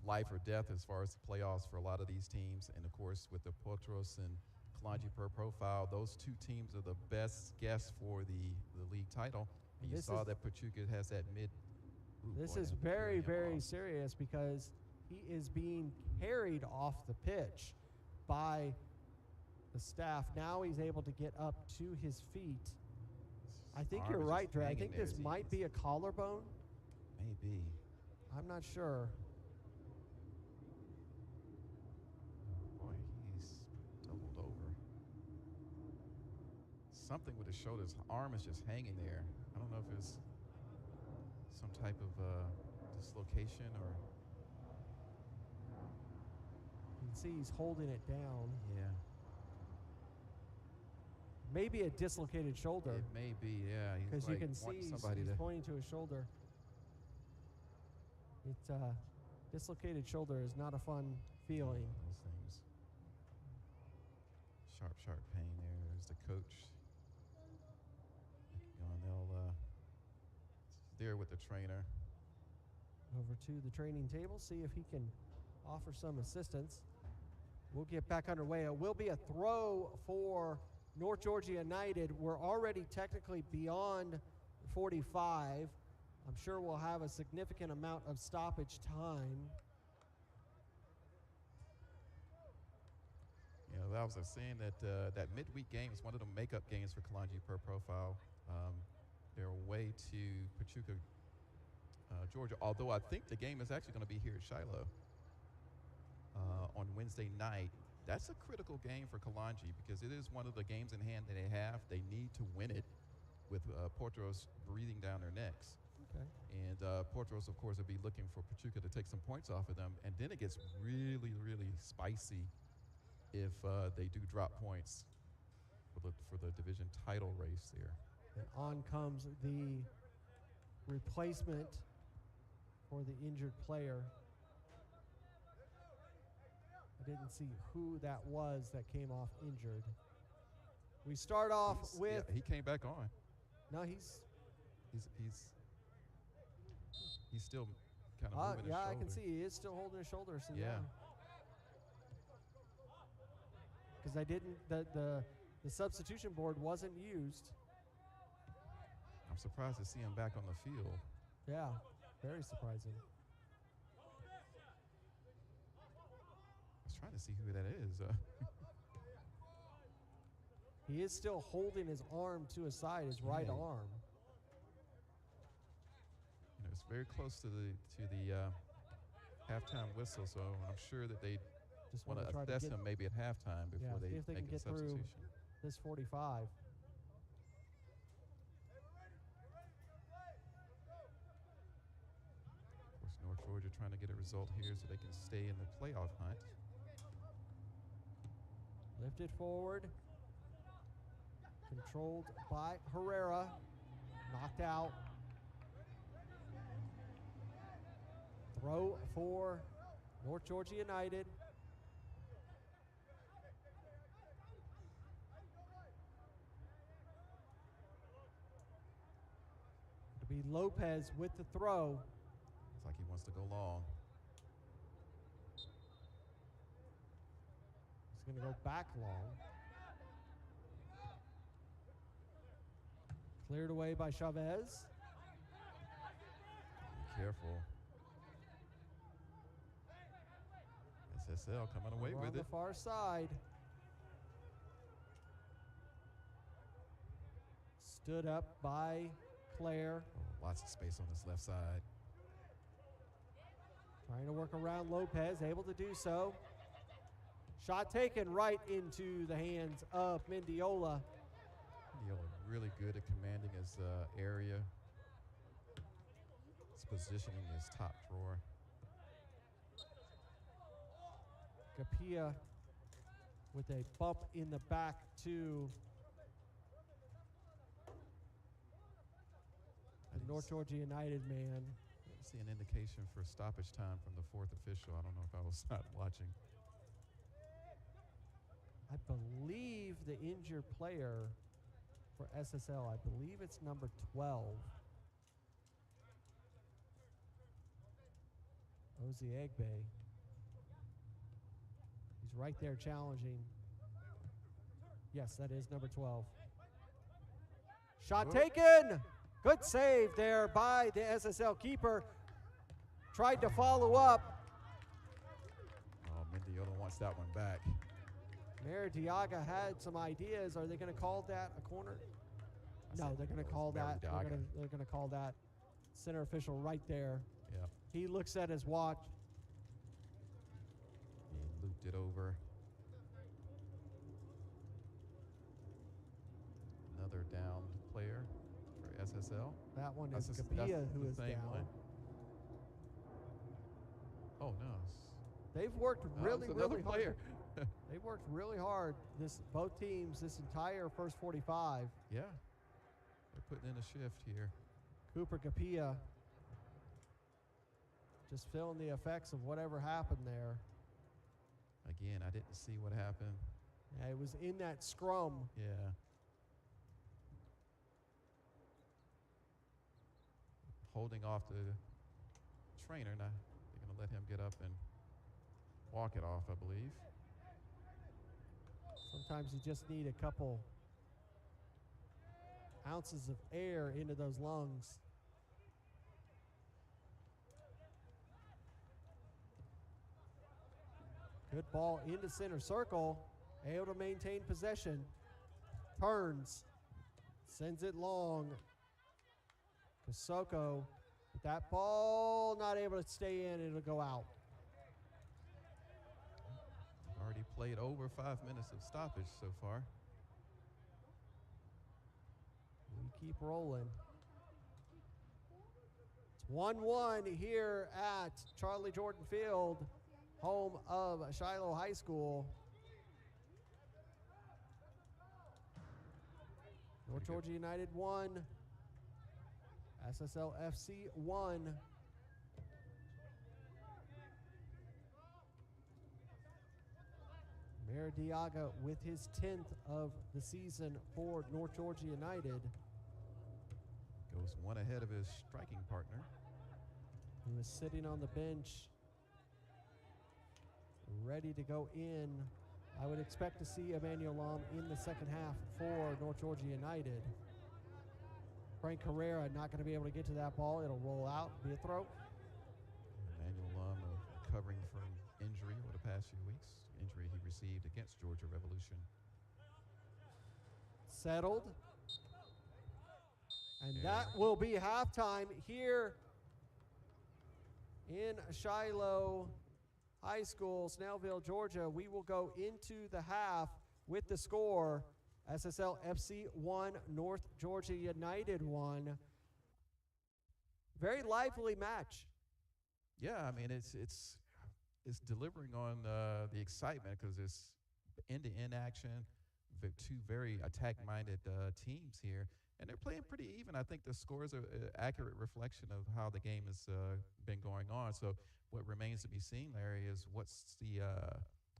life or death as far as the playoffs for a lot of these teams. And, of course, with the Potros and Kalanji Pro Profile, those 2 teams are the best guests for the league title. And you saw that Pachuca has that mid. This is very, very serious because he is being carried off the pitch by the staff. Now he's able to get up to his feet. I think you're right, Dre. I think this might be a collarbone. Maybe. I'm not sure. Boy, he's doubled over. Something with his shoulder. His arm is just hanging there. I don't know if it's some type of dislocation or. You can see he's holding it down. Yeah. Maybe a dislocated shoulder. It may be, yeah. Because you can see he's pointing to his shoulder. It's dislocated shoulder is not a fun feeling. Those things. Sharp pain there. There's the coach. And they'll there with the trainer. Over to the training table, see if he can offer some assistance. We'll get back underway. It will be a throw for North Georgia United. We're already technically beyond 45. I'm sure we'll have a significant amount of stoppage time. You know, I was saying that that midweek game is one of the makeup games for Kalonji per profile. They're away to Pachuca, Georgia, although I think the game is actually going to be here at Shiloh on Wednesday night. That's a critical game for Kalonji because it is one of the games in hand that they have. They need to win it with Portros breathing down their necks. Okay. And Portros, of course, will be looking for Pachuca to take some points off of them. And then it gets really, really spicy if they do drop points for the division title race there. And on comes the replacement for the injured player. I didn't see who that was that came off injured. We start off with... Yeah, he came back on. No, he's still kind of moving his shoulder. I can see he is still holding his shoulder. So yeah. Because I didn't, the substitution board wasn't used. I'm surprised to see him back on the field. Yeah, very surprising. I was trying to see who that is. He is still holding his arm to his side, his right arm. You know, it's very close to the halftime whistle, so I'm sure that they Just want to assess him maybe at halftime before they see if they make can a get substitution. through this 45. Of course, North Georgia trying to get a result here so they can stay in the playoff hunt. Lifted forward. Controlled by Herrera. Knocked out. Throw for North Georgia United. It'll be Lopez with the throw. Looks like he wants to go long. He's going to go back long. Cleared away by Chavez. Be careful. SSL coming away with on the it. far side. Stood up by Claire. Oh, lots of space on this left side. Trying to work around Lopez, able to do so. Shot taken right into the hands of Mendiola. Mendiola really good at commanding his area. His positioning his top drawer. Capilla with a bump in the back to the North Georgia United man. I see an indication for stoppage time from the fourth official. I don't know if I was not watching. I believe the injured player for SSL, I believe it's number 12. Ozzy Egbe. He's right there challenging. Yes, that is number 12. Shot taken! Good save there by the SSL keeper. Tried to follow up. Oh, Mendiola wants that one back. Maradiaga had some ideas. Are they going to call that a corner? No, they're going to call that. They're going to call that center official right there. Yeah. He looks at his watch. He looped it over. Another downed player for SSL. That one is Capilla, who is down. One. Oh no! They've worked really player. hard. They've worked really hard. Both teams this entire first 45. Yeah, they're putting in a shift here. Cooper Capilla just feeling the effects of whatever happened there. Again, I didn't see what happened. Yeah, it was in that scrum. Yeah. Holding off the trainer. Now they're going to let him get up and walk it off, I believe. Sometimes you just need a couple ounces of air into those lungs. Good ball into center circle. Able to maintain possession. Turns. Sends it long. Kasoko. That ball not able to stay in. It'll go out. Already played over 5 minutes of stoppage so far. We keep rolling. It's 1-1 here at Charlie Jordan Field, home of Shiloh High School. North Georgia United 1, SSL FC 1. Maradiaga with his 10th of the season for North Georgia United. Goes one ahead of his striking partner. He was sitting on the bench, ready to go in. I would expect to see Emmanuel Lom in the second half for North Georgia United. Frank Herrera not going to be able to get to that ball. It'll roll out, be a throw. Emmanuel Lom recovering from injury over the past few weeks. Injury he received against Georgia Revolution. Settled. And Yeah. that will be halftime here in Shiloh High School, Snellville, Georgia. We will go into the half with the score: SSL FC 1, North Georgia United 1. Very lively match. Yeah, I mean it's delivering on the excitement because it's end-to-end action. Two very attack-minded teams here, and they're playing pretty even. I think the scores are an accurate reflection of how the game has been going on. So what remains to be seen, Larry, is what's the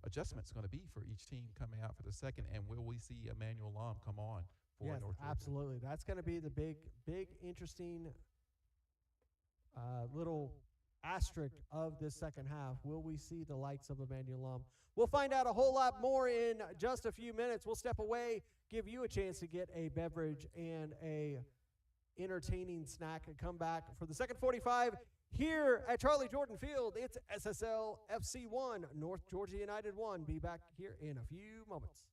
adjustments going to be for each team coming out for the second, and will we see Emmanuel Lom come on for Yes, North Georgia? absolutely. That's going to be the big, interesting little asterisk of this second half. Will we see the likes of Emmanuel Lom? We'll find out a whole lot more in just a few minutes. We'll step away, give you a chance to get a beverage and a entertaining snack, and come back for the second 45 here at Charlie Jordan Field. It's SSL FC 1, North Georgia United 1. Be back here in a few moments.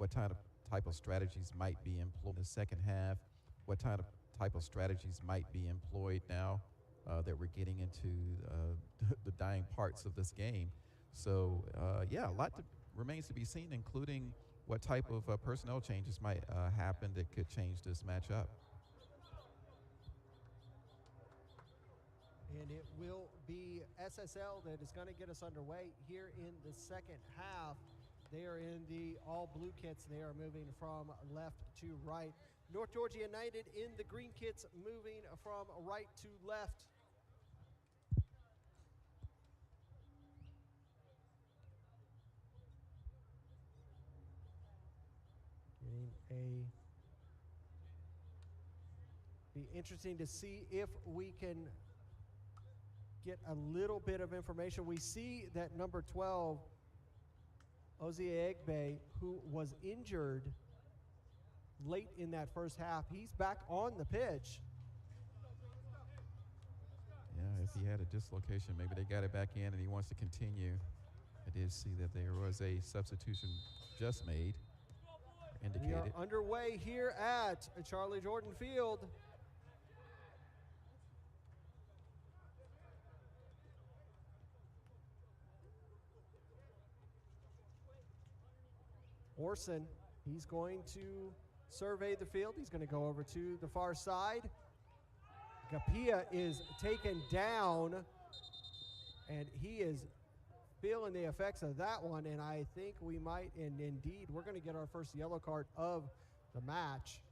what type of strategies might be employed in the second half, what type of strategies might be employed now that we're getting into the dying parts of this game. So, yeah, a lot remains to be seen, including what type of personnel changes might happen that could change this matchup. And it will be SSL that is going to get us underway here in the second half. They are in the all blue kits. They are moving from left to right. North Georgia United in the green kits, moving from right to left. Be interesting to see if we can get a little bit of information. We see that number 12, Ozie Egbe, who was injured late in that first half, he's back on the pitch. Yeah, if he had a dislocation, maybe they got it back in and he wants to continue. I did see that there was a substitution just made, indicated. We are underway here at Charlie Jordan Field. Orson, he's going to survey the field. He's going to go over to the far side. Gapia is taken down, and he is feeling the effects of that one, and I think we might, and indeed, we're going to get our first yellow card of the match.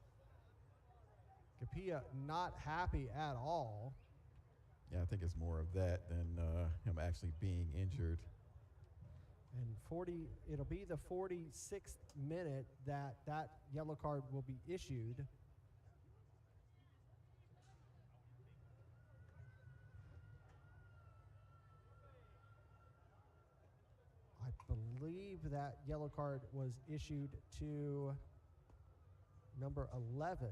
Gapia not happy at all. Yeah, I think it's more of that than him actually being injured. And it'll be the 46th minute that yellow card will be issued. I believe that yellow card was issued to number 11. I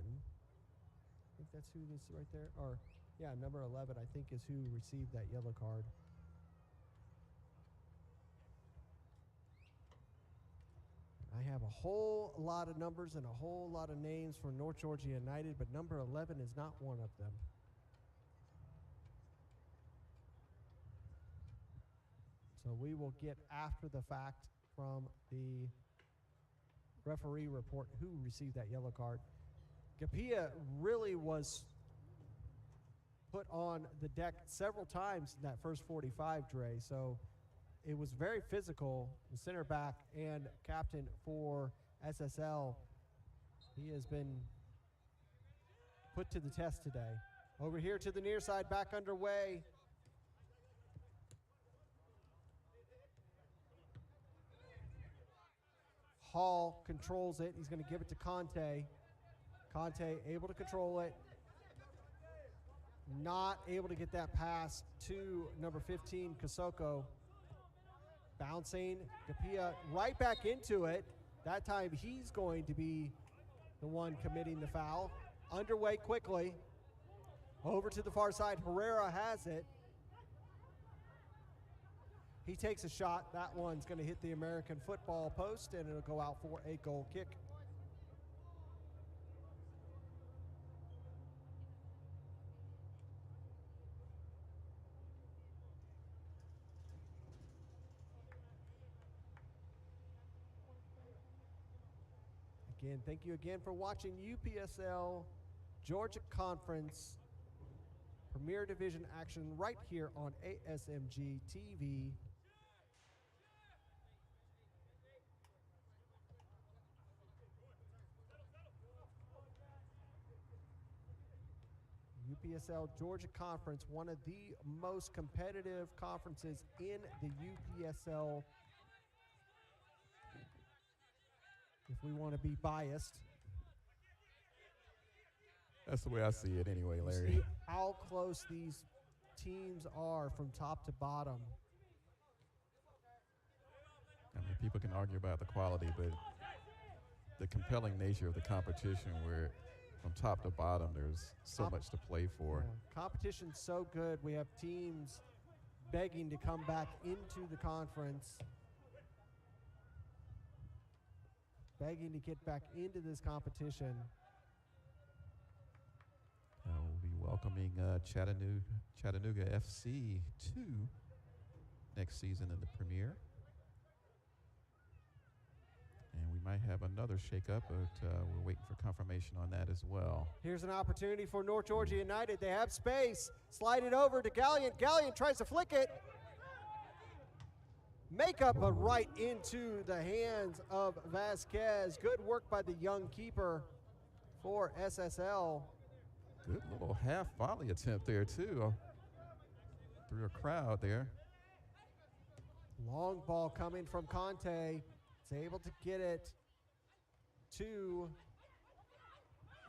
think that's who this right there, or yeah, number 11 I think is who received that yellow card. I have a whole lot of numbers and a whole lot of names for North Georgia United, but number 11 is not one of them. So we will get after the fact from the referee report who received that yellow card. Gapia really was put on the deck several times in that first 45, Dre, so it was very physical. The center back and captain for SSL, he has been put to the test today. Over here to the near side, back underway. Hall controls it. He's going to give it to Conte. Conte able to control it. Not able to get that pass to number 15, Kasoko. Bouncing, Gapia right back into it. That time he's going to be the one committing the foul. Underway quickly. Over to the far side, Herrera has it. He takes a shot. That one's going to hit the American football post, and it'll go out for a goal kick. Again, thank you again for watching UPSL Georgia Conference Premier Division action right here on ASMG TV. UPSL Georgia Conference, one of the most competitive conferences in the UPSL. If we want to be biased. That's the way I see it anyway, Larry. See how close these teams are from top to bottom. I mean, people can argue about the quality, but the compelling nature of the competition where from top to bottom there's so much to play for. Yeah. Competition's so good. We have teams begging to come back into the conference. begging to get back into this competition. We'll be welcoming Chattanooga FC 2 next season in the Premier. And we might have another shakeup, but we're waiting for confirmation on that as well. Here's an opportunity for North Georgia United. They have space. Slide it over to Galliant. Galliant tries to flick it. Make up, but right into the hands of Vasquez. Good work by the young keeper for SSL. Good little half volley attempt there, too, through a crowd there. Long ball coming from Conte. It's able to get it to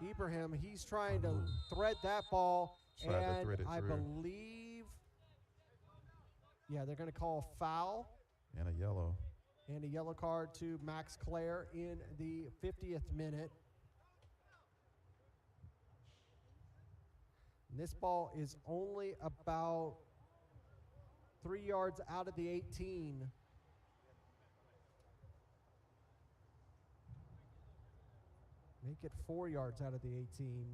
Ibrahim. He's trying to thread that ball, and I believe, yeah, they're going to call a foul. And a yellow. And a yellow card to Max Clare in the 50th minute. And this ball is only about 3 yards out of the 18. Make it 4 yards out of the 18.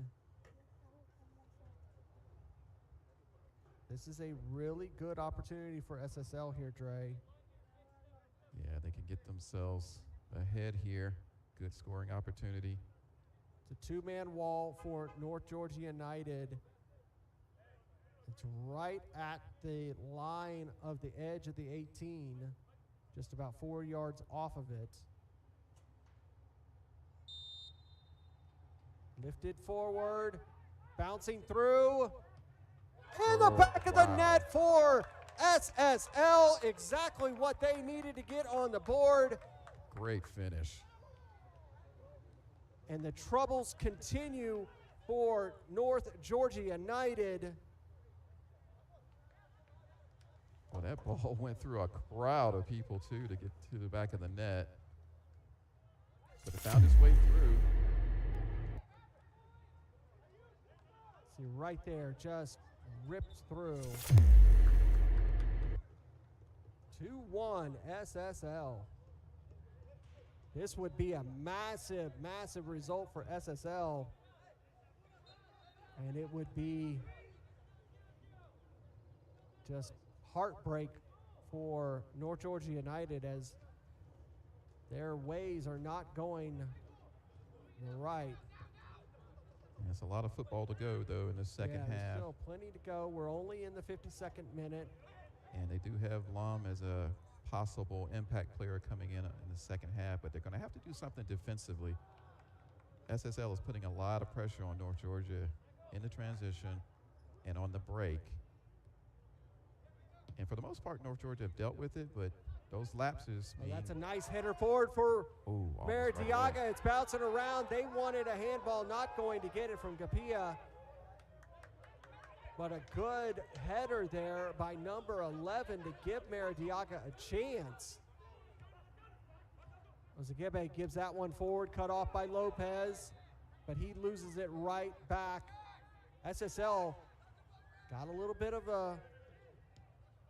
This is a really good opportunity for SSL here, Dre. Yeah, they can get themselves ahead here. Good scoring opportunity. It's a two-man wall for North Georgia United. It's right at the line of the edge of the 18, just about 4 yards off of it. Lifted forward, bouncing through. In the back of the net for SSL, exactly what they needed to get on the board. Great finish. And the troubles continue for North Georgia United. Well, that ball went through a crowd of people, too, to get to the back of the net. But it found its way through. See, right there, just ripped through. 2-1 SSL. This would be a massive, massive result for SSL. And it would be just heartbreak for North Georgia United, as their ways are not going right. It's a lot of football to go, though, in the second half. Still plenty to go. We're only in the 52nd minute. And they do have Lum as a possible impact player coming in the second half, but they're going to have to do something defensively. SSL is putting a lot of pressure on North Georgia in the transition and on the break. And for the most part, North Georgia have dealt with it, but those lapses mean... That's a nice header forward for Maradiaga. Right, it's bouncing around. They wanted a handball, not going to get it from Gapia. But a good header there by number 11 to give Maradiaga a chance. Ozagibe gives that one forward, cut off by Lopez, but he loses it right back. SSL got a little bit of a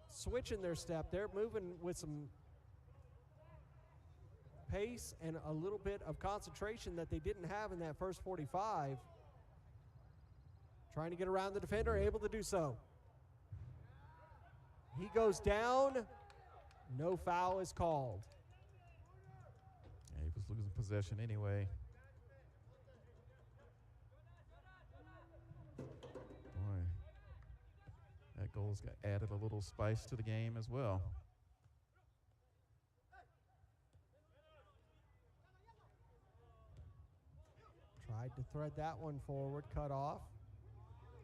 switch in their step. They're moving with some pace and a little bit of concentration that they didn't have in that first 45. Trying to get around the defender, able to do so. He goes down. No foul is called. Yeah, he was losing possession anyway. Boy, that goal's got added a little spice to the game as well. Tried to thread that one forward, cut off.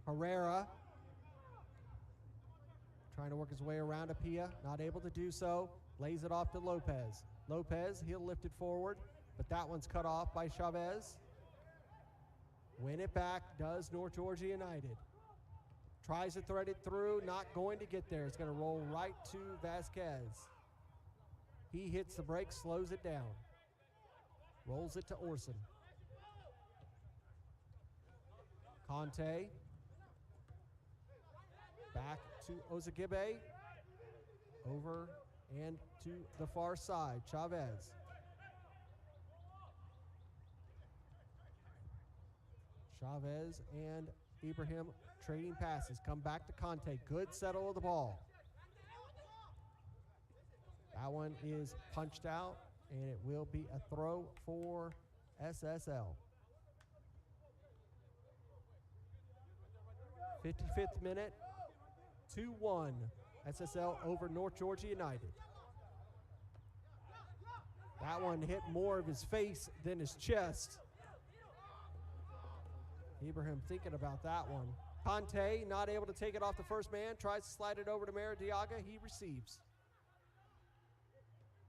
Herrera trying to work his way around Apia, not able to do so. Lays it off to Lopez. Lopez, he'll lift it forward, but that one's cut off by Chavez. Win it back, does North Georgia United. Tries to thread it through, not going to get there. It's going to roll right to Vasquez. He hits the brakes, slows it down. Rolls it to Orson. Conte. Back to Ozagibe. Over and to the far side. Chavez. Chavez and Ibrahim trading passes. Come back to Conte. Good settle of the ball. That one is punched out, and it will be a throw for SSL. 55th minute, 2-1. SSL over North Georgia United. That one hit more of his face than his chest. Ibrahim thinking about that one. Conte not able to take it off the first man, tries to slide it over to Maradiaga. He receives.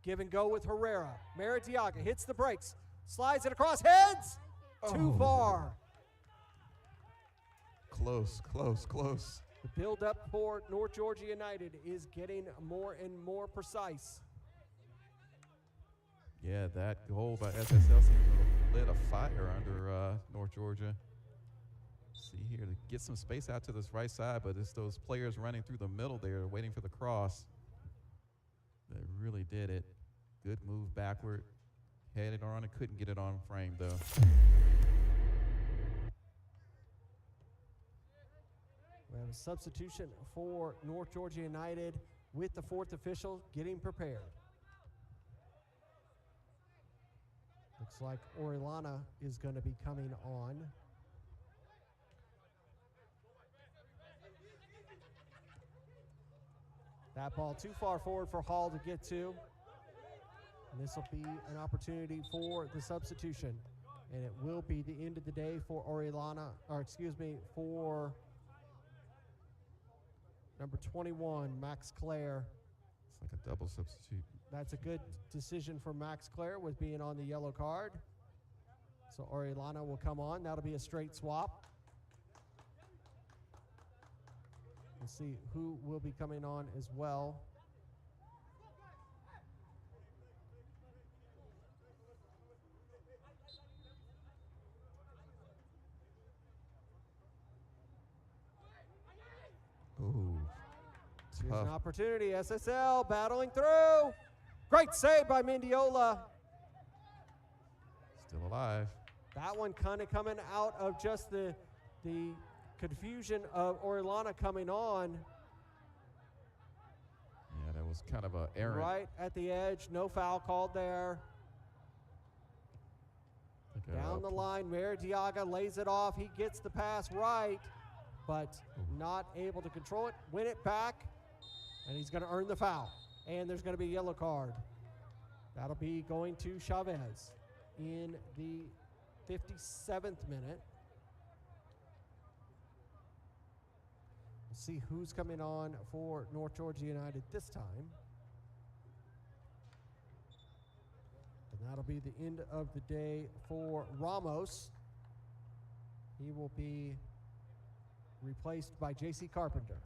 Give and go with Herrera. Maradiaga hits the brakes, slides it across, heads! Too far. Close, close, close. The build-up for North Georgia United is getting more and more precise. Yeah, that goal by SSL seems to have lit a fire under North Georgia. See here, to get some space out to this right side, but it's those players running through the middle there waiting for the cross. They really did it. Good move backward. Had it on it, couldn't get it on frame though. We have a substitution for North Georgia United with the fourth official getting prepared. Looks like Orellana is going to be coming on. That ball too far forward for Hall to get to. And this will be an opportunity for the substitution. And it will be the end of the day for Orellana, or excuse me, for number 21, Max Clare. It's like a double substitute. That's a good decision for Max Clare with being on the yellow card. So Orellana will come on. That'll be a straight swap. We'll see who will be coming on as well. Ooh. Here's an opportunity. SSL battling through. Great save by Mendiola. Still alive. That one kind of coming out of just the confusion of Orellana coming on. Yeah, that was kind of a errant. Right at the edge. No foul called there. Down the line, Maradiaga lays it off. He gets the pass right, but not able to control it. Win it back, and he's going to earn the foul. And there's going to be a yellow card. That'll be going to Chavez in the 57th minute. We'll see who's coming on for North Georgia United this time. And that'll be the end of the day for Ramos. He will be replaced by J.C. Carpenter.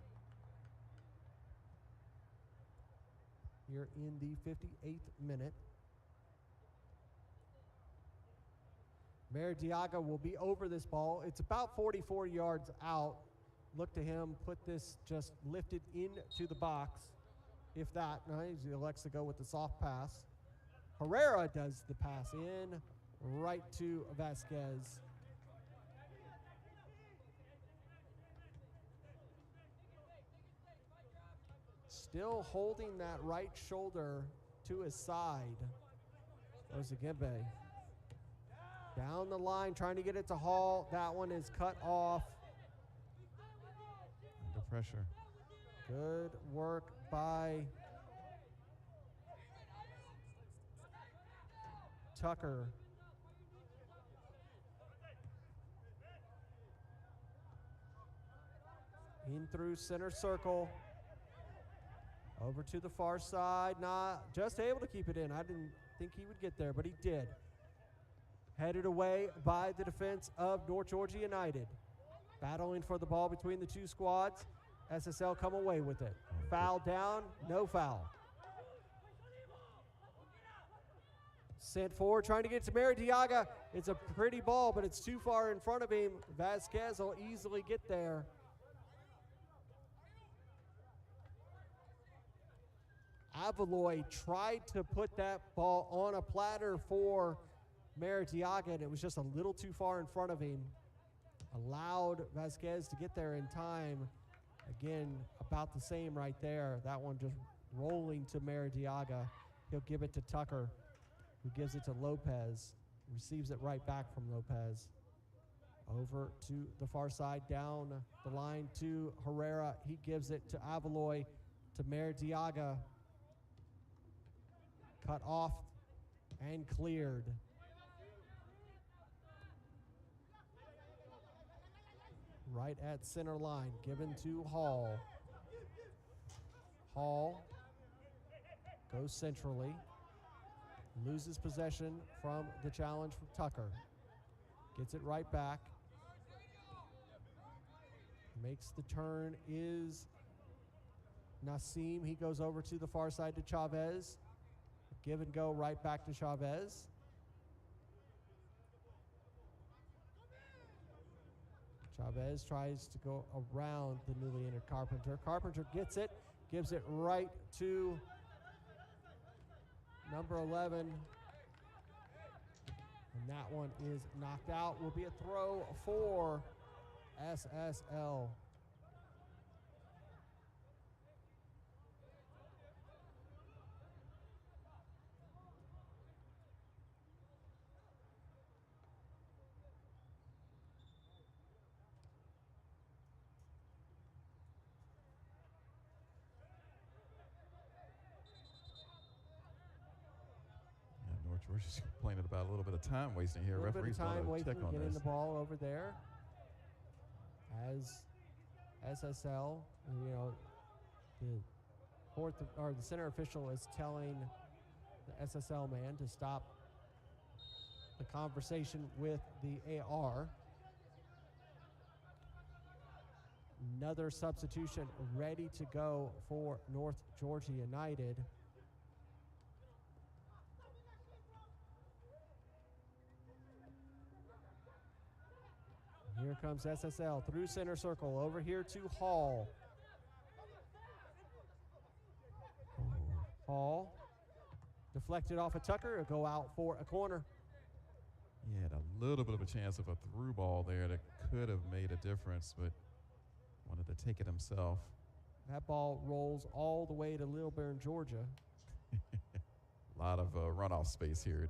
Here in the 58th minute. Maradiaga will be over this ball. It's about 44 yards out. Look to him put this just lifted into the box. If that, no, he elects to go with the soft pass. Herrera does the pass in right to Vasquez. Still holding that right shoulder to his side. Ozagimbe. Down the line, trying to get it to Hall. That one is cut off. Under pressure. Good work by Tucker. In through center circle. Over to the far side, not just able to keep it in. I didn't think he would get there, but he did. Headed away by the defense of North Georgia United. Battling for the ball between the two squads. SSL come away with it. Foul down, no foul. Sent forward, trying to get to Maradiaga. It's a pretty ball, but it's too far in front of him. Vasquez will easily get there. Avaloy tried to put that ball on a platter for Maradiaga, and it was just a little too far in front of him. allowed Vasquez to get there in time. Again, about the same right there. That one just rolling to Maradiaga. He'll give it to Tucker, who gives it to Lopez. Receives it right back from Lopez. Over to the far side, down the line to Herrera. He gives it to Avaloy, to Maradiaga. Cut off and cleared. Right at center line, given to Hall. Hall goes centrally, loses possession from the challenge from Tucker. Gets it right back. Makes the turn is Nassim. He goes over to the far side to Chavez. Give and go right back to Chavez. Chavez tries to go around the newly entered Carpenter. Carpenter gets it, gives it right to number 11. And that one is knocked out. Will be a throw for SSL. North Georgia's complaining about a little bit of time wasting here. A little bit Referee's of time going to wasting check on getting this. the ball over there. As SSL, you know, the center official is telling the SSL man to stop the conversation with the AR. Another substitution ready to go for North Georgia United. Here comes SSL through center circle, over here to Hall. Hall deflected off of Tucker, it'll go out for a corner. He had a little bit of a chance of a through ball there that could have made a difference, but wanted to take it himself. That ball rolls all the way to Lilburn, Georgia. A lot of runoff space here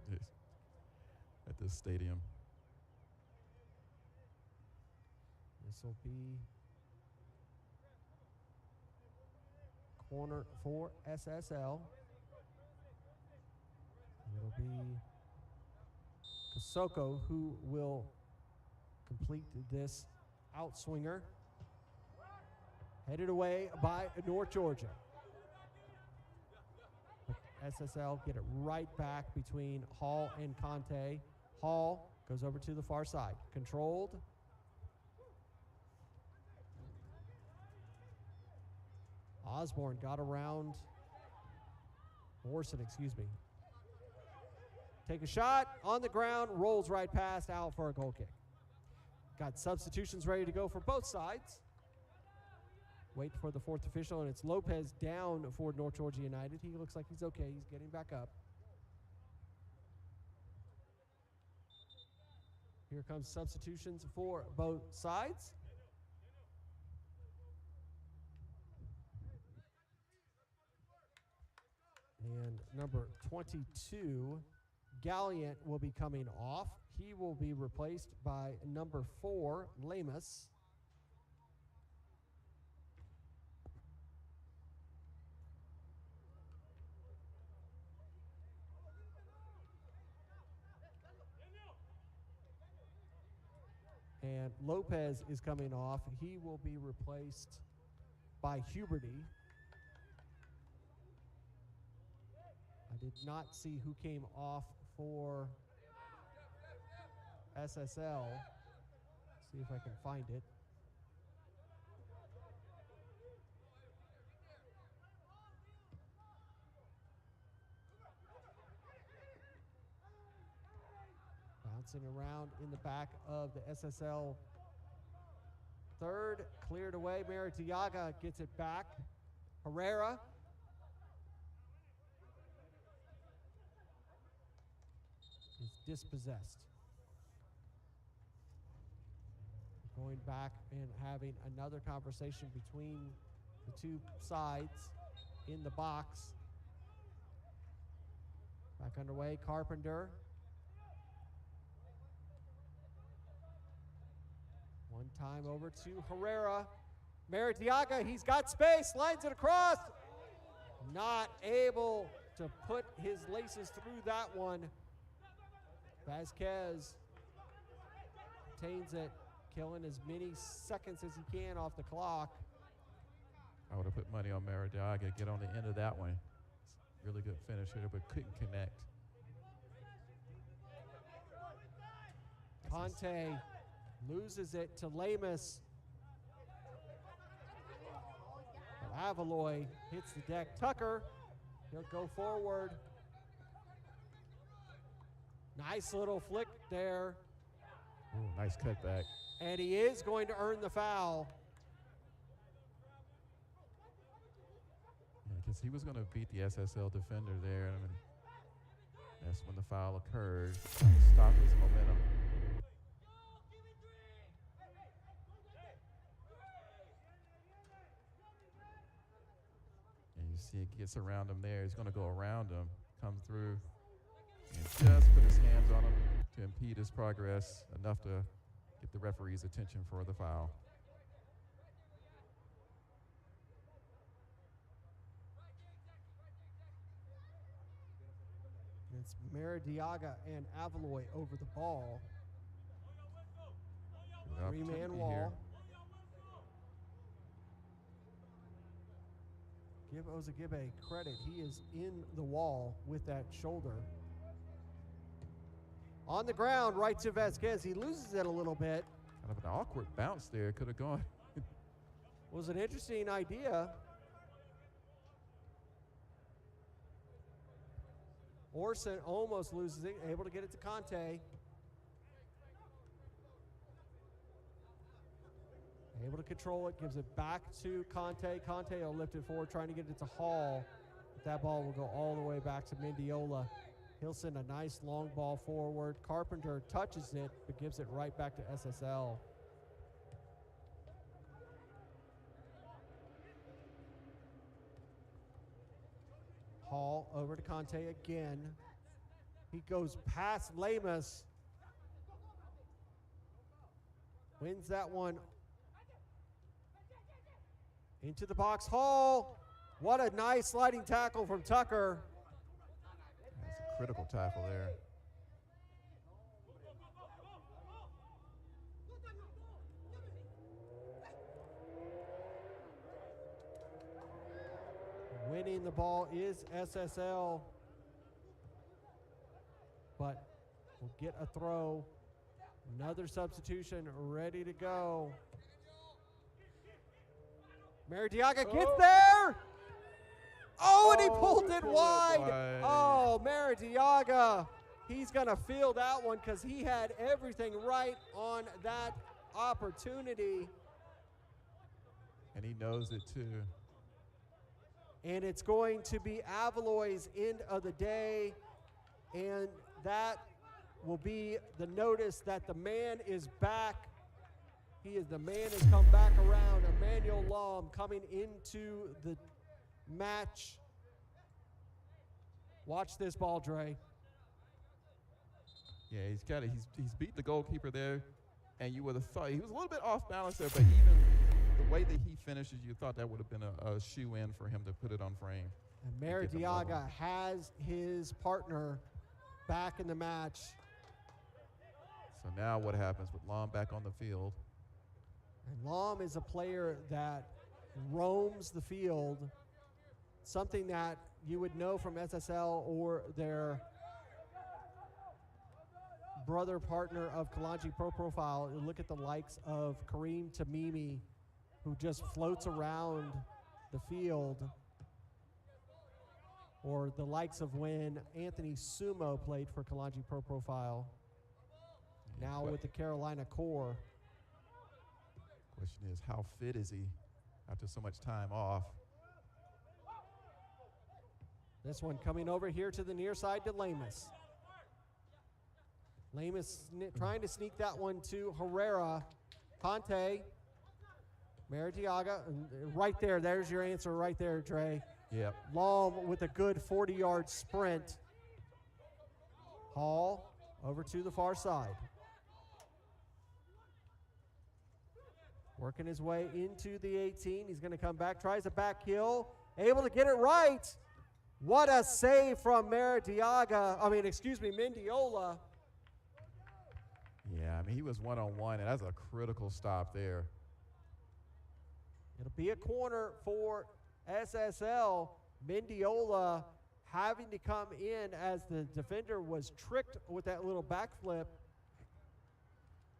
at this stadium. This will be corner for SSL. It'll be Kasoko who will complete this outswinger. Headed away by North Georgia. SSL get it right back between Hall and Conte. Hall goes over to the far side. Controlled. Osborne got around. Morrison, excuse me. Take a shot on the ground, rolls right past, out for a goal kick. Got substitutions ready to go for both sides. Wait for the fourth official, and it's Lopez down for North Georgia United. He looks like he's okay. He's getting back up. Here comes substitutions for both sides. And number 22, Galliant, will be coming off. He will be replaced by number 4, Lamus. And Lopez is coming off. He will be replaced by Huberty. I did not see who came off for SSL. See if I can find it. Bouncing around in the back of the SSL third, cleared away. Maritiaga gets it back. Herrera. Is dispossessed. going back and having another conversation between the two sides in the box. Back underway, Carpenter. One time over to Herrera. Maradiaga, he's got space, lines it across. Not able to put his laces through that one. Vasquez retains it, killing as many seconds as he can off the clock. I would have put money on Maradiaga, get on the end of that one. Really good finish here, but couldn't connect. Conte loses it to Lamus. But Avaloy hits the deck. Tucker, he'll go forward. Nice little flick there. Ooh, nice cutback. And he is going to earn the foul. Because he was going to beat the SSL defender there. I mean, that's when the foul occurred. Stop his momentum. And you see it gets around him there. He's going to go around him, come through, and just put his hands on him to impede his progress enough to get the referee's attention for the foul. It's Maradiaga and Avaloy over the ball. Three-man wall. Give Ozagibe credit. He is in the wall with that shoulder. On the ground, right to Vasquez. He loses it a little bit. Kind of an awkward bounce there. Could have gone. Was an interesting idea. Orson almost loses it, able to get it to Conte. Able to control it, gives it back to Conte. Conte will lift it forward, trying to get it to Hall. But that ball will go all the way back to Mendiola. He'll send a nice long ball forward. Carpenter touches it, but gives it right back to SSL. Hall over to Conte again. He goes past Lamus. Wins that one. Into the box, Hall. What a nice sliding tackle from Tucker. That's a critical tackle there. Winning the ball is SSL, but we'll get a throw. Another substitution ready to go. Maradiaga gets there. Oh, and he pulled it wide. Oh, Maradiaga. He's going to field that one because he had everything right on that opportunity. And he knows it too. And it's going to be Avaloy's end of the day. And that will be the notice that the man is back. The man has come back around. Emmanuel Lom coming into the match. Watch this ball, Dre. Yeah, he's beat the goalkeeper there, and you would have thought he was a little bit off balance there, but even the way that he finishes, you thought that would have been a shoe-in for him to put it on frame. And Maradiaga has his partner back in the match. So now what happens with Lom back on the field? And Lom is a player that roams the field, something that you would know from SSL or their brother partner of Kalanji Pro Profile. You look at the likes of Kareem Tamimi, who just floats around the field, or the likes of when Anthony Sumo played for Kalanji Pro Profile, now with the Carolina Core. Question is, how fit is he after so much time off? This one coming over here to the near side to Lamus. Lamus trying to sneak that one to Herrera. Conte, Maritiaga, right there. There's your answer right there, Trey. Yep. Long with a good 40-yard sprint. Hall over to the far side. Working his way into the 18. He's going to come back, tries a back heel, able to get it right. What a save from Mendiola. Yeah, I mean, he was one-on-one, and that's a critical stop there. It'll be a corner for SSL. Mendiola having to come in as the defender was tricked with that little backflip.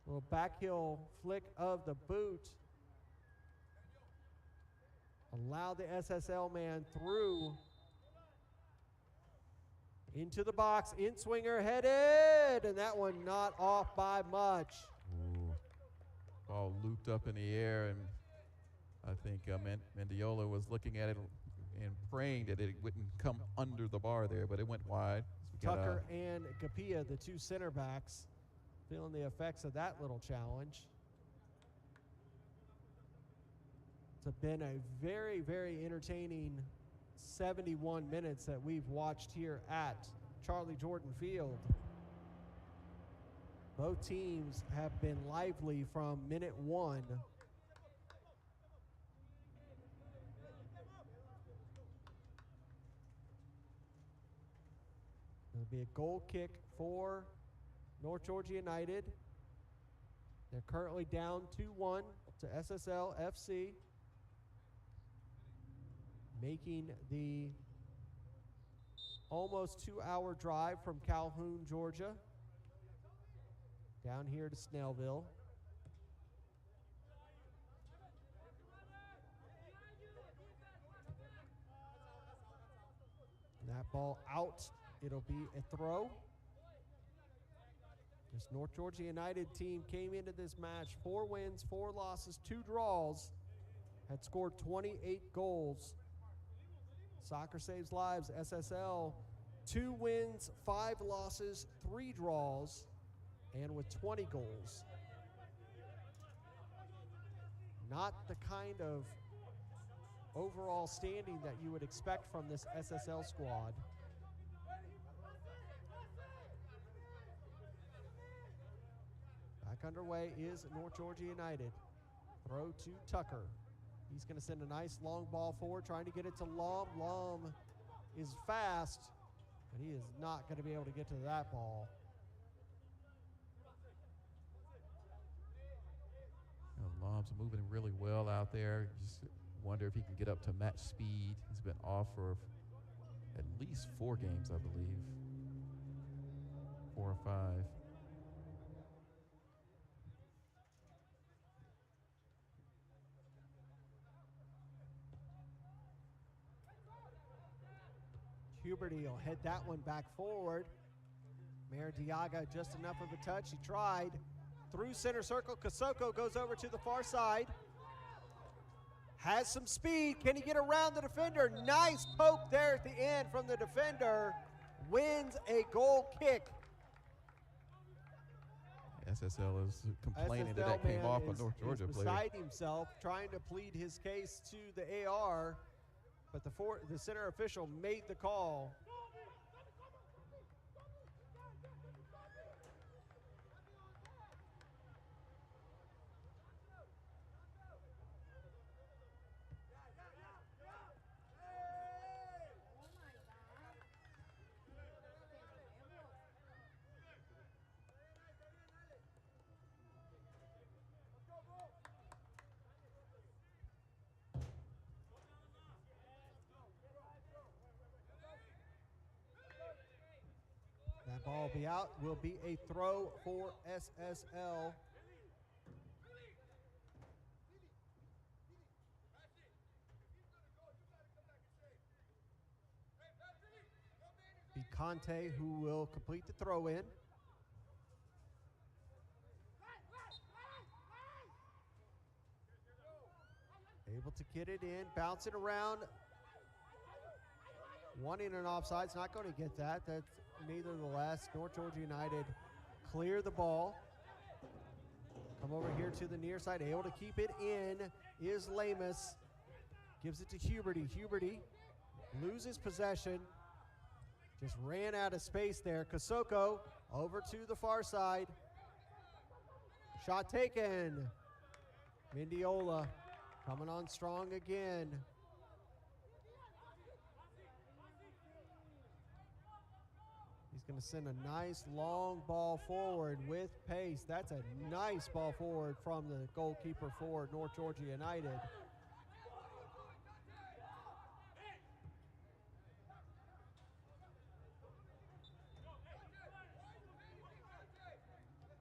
Little back heel flick of the boot. Allowed the SSL man through. Into the box, in-swinger headed, and that one not off by much. Ooh. Ball looped up in the air, and I think Mendiola was looking at it and praying that it wouldn't come under the bar there, but it went wide. Tucker and Capilla, the two center backs, feeling the effects of that little challenge. It's been a very, very entertaining 71 minutes that we've watched here at Charlie Jordan Field. Both teams have been lively from minute one. It'll be a goal kick for North Georgia United. They're currently down 2-1 to SSL FC, making the almost 2-hour drive from Calhoun, Georgia, down here to Snellville. That ball out. It'll be a throw. This North Georgia United team came into this match 4 wins, 4 losses, 2 draws, had scored 28 goals. Soccer Saves Lives, SSL, 2 wins, 5 losses, 3 draws, and with 20 goals. Not the kind of overall standing that you would expect from this SSL squad. Back underway is North Georgia United. Throw to Tucker. He's going to send a nice long ball forward, trying to get it to Lom. Lom is fast, but he is not going to be able to get to that ball. Lom's moving really well out there. Just wonder if he can get up to match speed. He's been off for at least 4 games, I believe. 4 or 5. Huberty will head that one back forward. Maritiaga just enough of a touch. He tried. Through center circle. Kasoko goes over to the far side. Has some speed. Can he get around the defender? Nice poke there at the end from the defender. Wins a goal kick. SSL is complaining that came off a North Georgia player. Beside himself, trying to plead his case to the AR. But the center official made the call. That ball will be out. Will be a throw for SSL. Be Conte who will complete the throw in. Able to get it in, bounce it around. Wanting an offside, it's not going to get that. That's neither the less. North Georgia United clear the ball. Come over here to the near side, able to keep it in is Lamus. Gives it to Huberty. Huberty loses possession. Just ran out of space there. Kosoko over to the far side. Shot taken. Mendiola coming on strong again. He's going to send a nice long ball forward with pace. That's a nice ball forward from the goalkeeper for North Georgia United.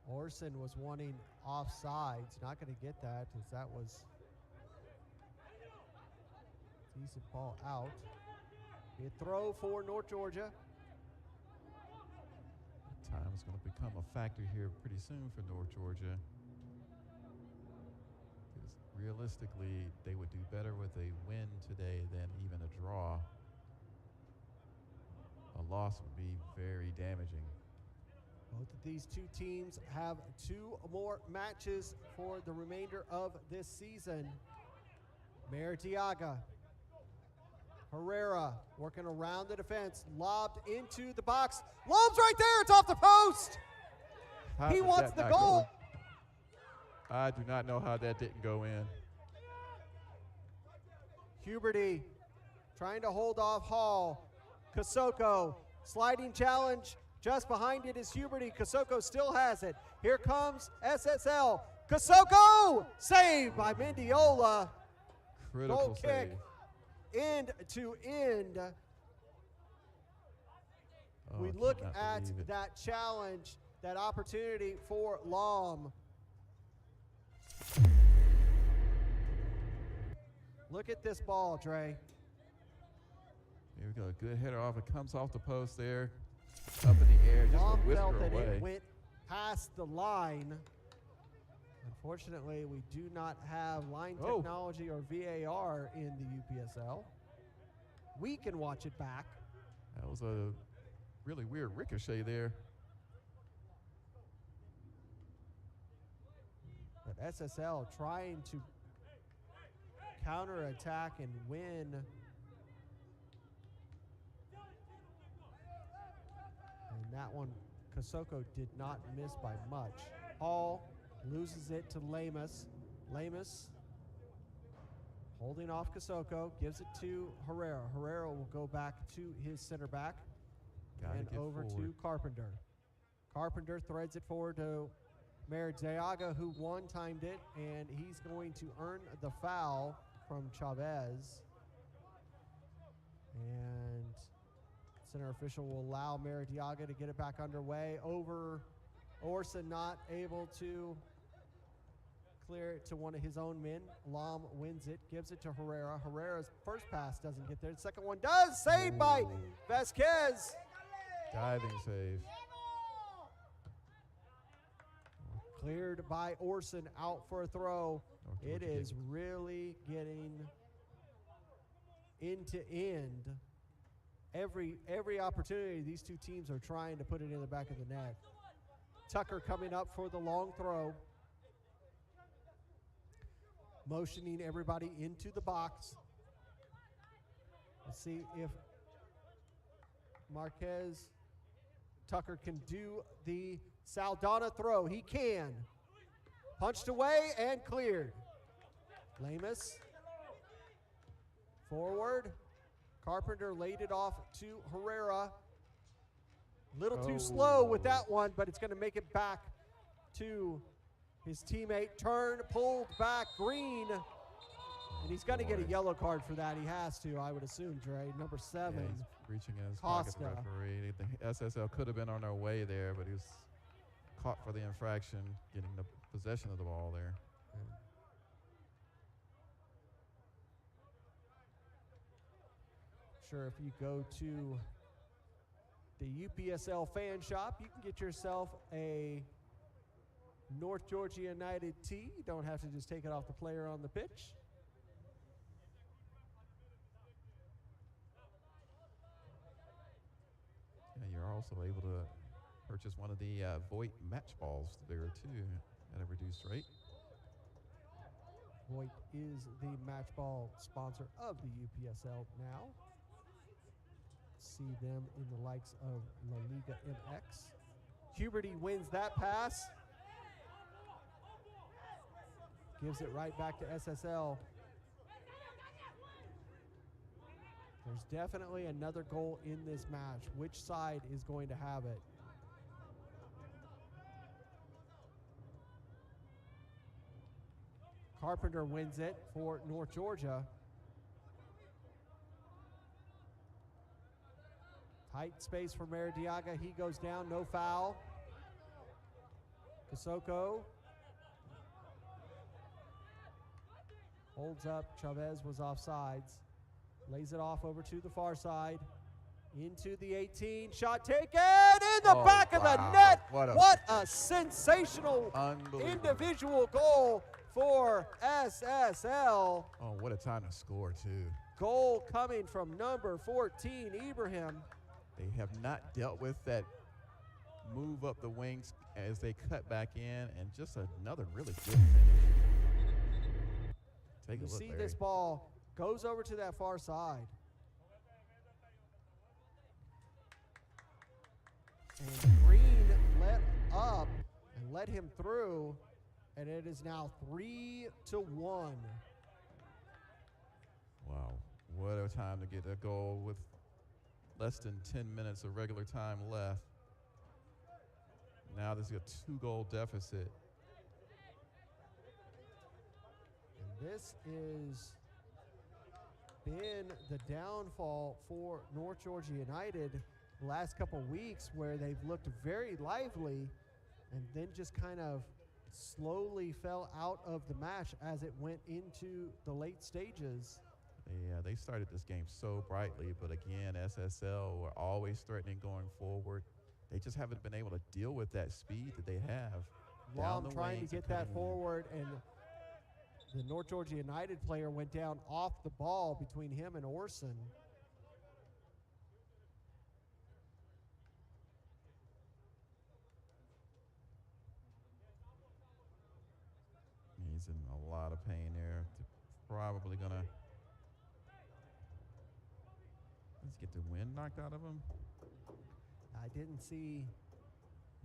Orson was wanting offsides. Not going to get that because that was a decent ball out. Be a throw for North Georgia. Time is going to become a factor here pretty soon for North Georgia. Because realistically, they would do better with a win today than even a draw. A loss would be very damaging. Both of these two teams have 2 more matches for the remainder of this season. Maritiaga. Herrera working around the defense, lobbed into the box. Lob's right there, it's off the post. He wants the goal. I do not know how that didn't go in. Huberty trying to hold off Hall. Kosoko, sliding challenge. Just behind it is Huberty. Kosoko still has it. Here comes SSL. Kosoko! Saved by Mendiola. Critical Goal save. kick. End to end. We look at that challenge, that opportunity for Lom. Look at this ball, Dre. Here we go. Good header off. It comes off the post there. Up in the air. Just Lom a whisker felt that away. it went past the line. Unfortunately, we do not have line technology or VAR in the UPSL. We can watch it back. That was a really weird ricochet there. But SSL trying to counterattack and win. And that one, Kosoko did not miss by much. Hall loses it to Lamus. Lamus holding off Kosoko, gives it to Herrera. Herrera will go back to his center back and over to Carpenter. Carpenter threads it forward to Maritiaga, who one-timed it, and he's going to earn the foul from Chavez. And center official will allow Maritiaga to get it back underway. Over Orson, not able to clear it to one of his own men. Lom wins it, gives it to Herrera. Herrera's first pass doesn't get there. The second one does. Saved by Vasquez. Diving save. Cleared by Orson, out for a throw. It is really getting end to end. Every opportunity, these two teams are trying to put it in the back of the net. Tucker coming up for the long throw. Motioning everybody into the box. Let's see if Marquez Tucker can do the Saldana throw. He can. Punched away and cleared. Lamus forward. Carpenter laid it off to Herrera. Little too slow with that one, but it's going to make it back to his teammate. Turn, pulled back, Green. And he's going to get a yellow card for that. He has to, I would assume, Dre. Number 7. Yeah, he's reaching in his pocket, the referee. The SSL could have been on their way there, but he was caught for the infraction, getting the possession of the ball there. Sure, if you go to the UPSL fan shop, you can get yourself a North Georgia United tee. You don't have to just take it off the player on the pitch. Yeah, you're also able to purchase one of the Voight match balls there too. at a reduced rate. Voigt is the match ball sponsor of the UPSL now. See them in the likes of La Liga MX. Huberty wins that pass. Gives it right back to SSL. There's definitely another goal in this match. Which side is going to have it? Carpenter wins it for North Georgia. Tight space for Maradiaga. He goes down, no foul. Kasoko holds up. Chavez was offsides. Lays it off over to the far side. Into the 18. Shot taken in the back of the net. What a sensational individual goal for SSL. Oh, what a time to score, too. Goal coming from number 14, Ibrahim. They have not dealt with that move up the wings as they cut back in, and just another really good finish. Take a look, You see Larry. this ball goes over to that far side. And Green let up and let him through, and it is now 3-1. Wow, what a time to get a goal with less than 10 minutes of regular time left. Now there's a 2-goal deficit. And this is been the downfall for North Georgia United the last couple weeks, where they've looked very lively and then just kind of slowly fell out of the match as it went into the late stages. Yeah, they started this game so brightly, but again, SSL were always threatening going forward. They just haven't been able to deal with that speed that they have. Long trying to get that forward, and the North Georgia United player went down off the ball between him and Orson. He's in a lot of pain there. Probably gonna get the wind knocked out of him. I didn't see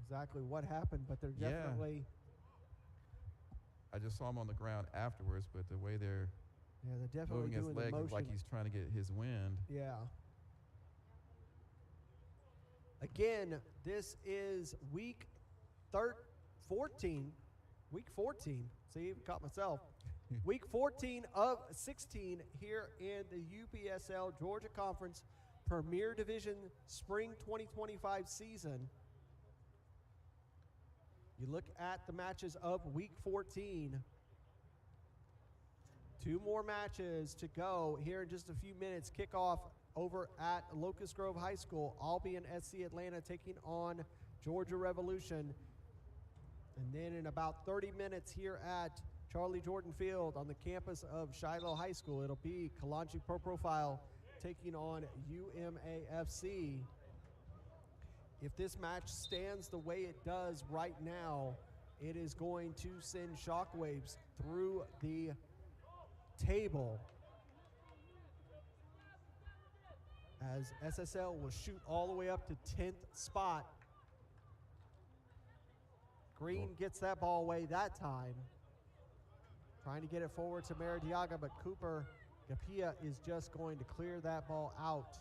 exactly what happened, but they're definitely. I just saw him on the ground afterwards, but the way they're definitely moving his doing leg the looks like motion. he's trying to get his wind. Yeah. Again, this is week 14. Week 14. See, even caught myself. Week 14 of 16 here in the UPSL Georgia Conference Premier Division Spring 2025 season. You look at the matches of week 14. 2 more matches to go here in just a few minutes. Kickoff over at Locust Grove High School. Albion and SC Atlanta taking on Georgia Revolution. And then in about 30 minutes here at Charlie Jordan Field on the campus of Shiloh High School, it'll be Kalanchi Pro Profile taking on UMAFC. If this match stands the way it does right now, it is going to send shockwaves through the table, as SSL will shoot all the way up to 10th spot. Green gets that ball away that time. Trying to get it forward to Maradiaga, but Cooper Gapia is just going to clear that ball out.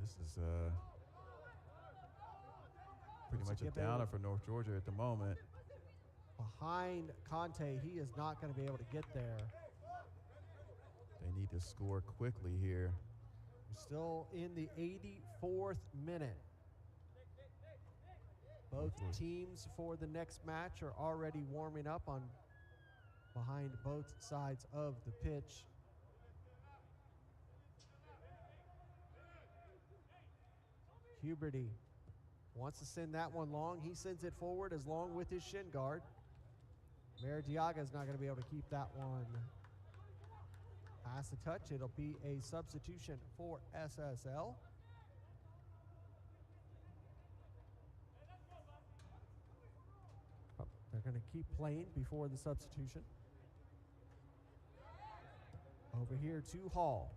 This is pretty much a downer for North Georgia at the moment. Behind Conte, he is not going to be able to get there. They need to score quickly here. We're still in the 84th minute. Both teams for the next match are already warming up on behind both sides of the pitch. Huberty wants to send that one long. He sends it forward as long with his shin guard. Maradiaga is not going to be able to keep that one past the touch. It'll be a substitution for SSL. They're going to keep playing before the substitution. Over here to Hall.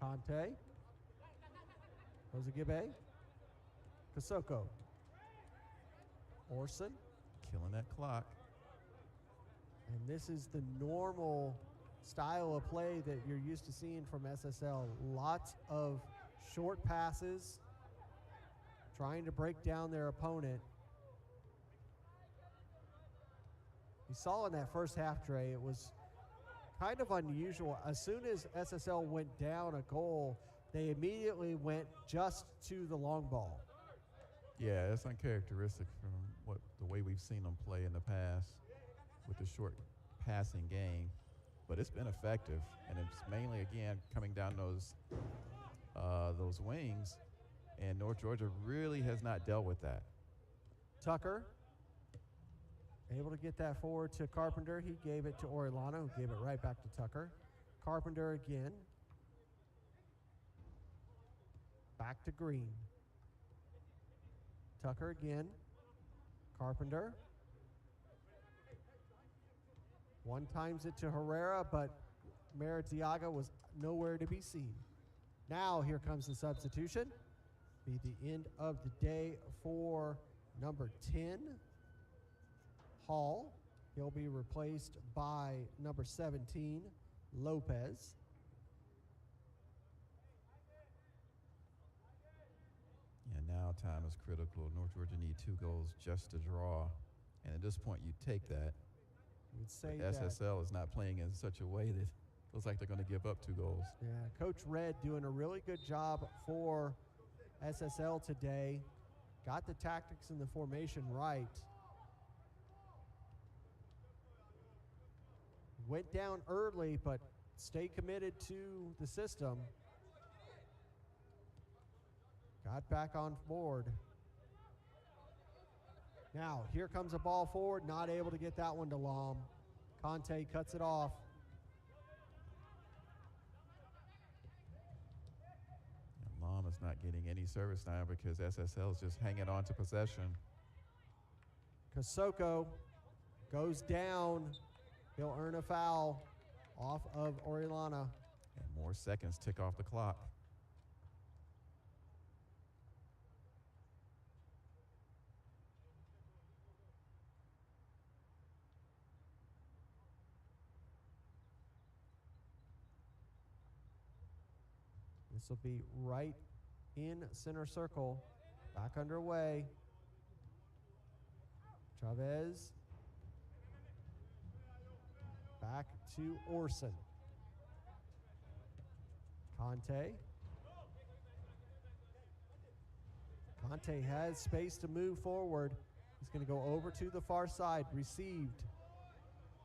Conte. Ozagibe. Kasoko. Orson. Killing that clock. And this is the normal style of play that you're used to seeing from SSL. Lots of short passes, trying to break down their opponent. You saw in that first half, Dre, it was kind of unusual. As soon as SSL went down a goal, they immediately went just to the long ball. Yeah, that's uncharacteristic from the way we've seen them play in the past with the short passing game. But it's been effective, and it's mainly, again, coming down those wings, and North Georgia really has not dealt with that. Tucker, able to get that forward to Carpenter. He gave it to Orellana, who gave it right back to Tucker. Carpenter again. Back to Green. Tucker again. Carpenter. One times it to Herrera, but Maritiaga was nowhere to be seen. Now here comes the substitution. Be the end of the day for number 10, Hall. He'll be replaced by number 17, Lopez. Yeah, now time is critical. North Georgia need 2 goals just to draw. And at this point, you take that. We'd say but that SSL is not playing in such a way that it looks like they're going to give up 2 goals. Yeah, Coach Red doing a really good job for SSL today. Got the tactics and the formation right. Went down early, but stayed committed to the system. Got back on board. Now, here comes a ball forward, not able to get that one to Lom. Conte cuts it off. And Lom is not getting any service time because SSL is just hanging on to possession. Kasoko goes down. He'll earn a foul off of Orellana. And more seconds tick off the clock. This will be right in center circle. Back underway. Chavez. Back to Orson. Conte. Conte has space to move forward. He's going to go over to the far side. Received.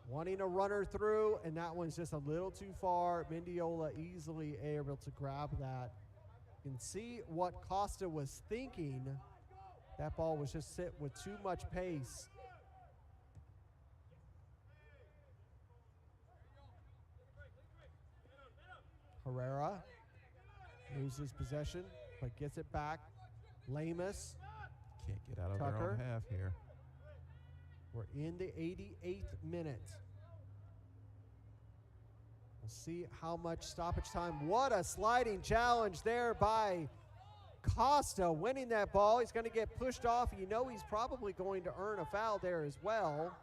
Wanting a runner through, and that one's just a little too far. Mendiola easily able to grab that. You can see what Costa was thinking. That ball was just hit with too much pace. Herrera loses possession, but gets it back. Lamus. Can't get out of Tucker. their own half here. We're in the 88th minute. We'll see how much stoppage time. What a sliding challenge there by Costa, winning that ball. He's going to get pushed off. You know he's probably going to earn a foul there as well.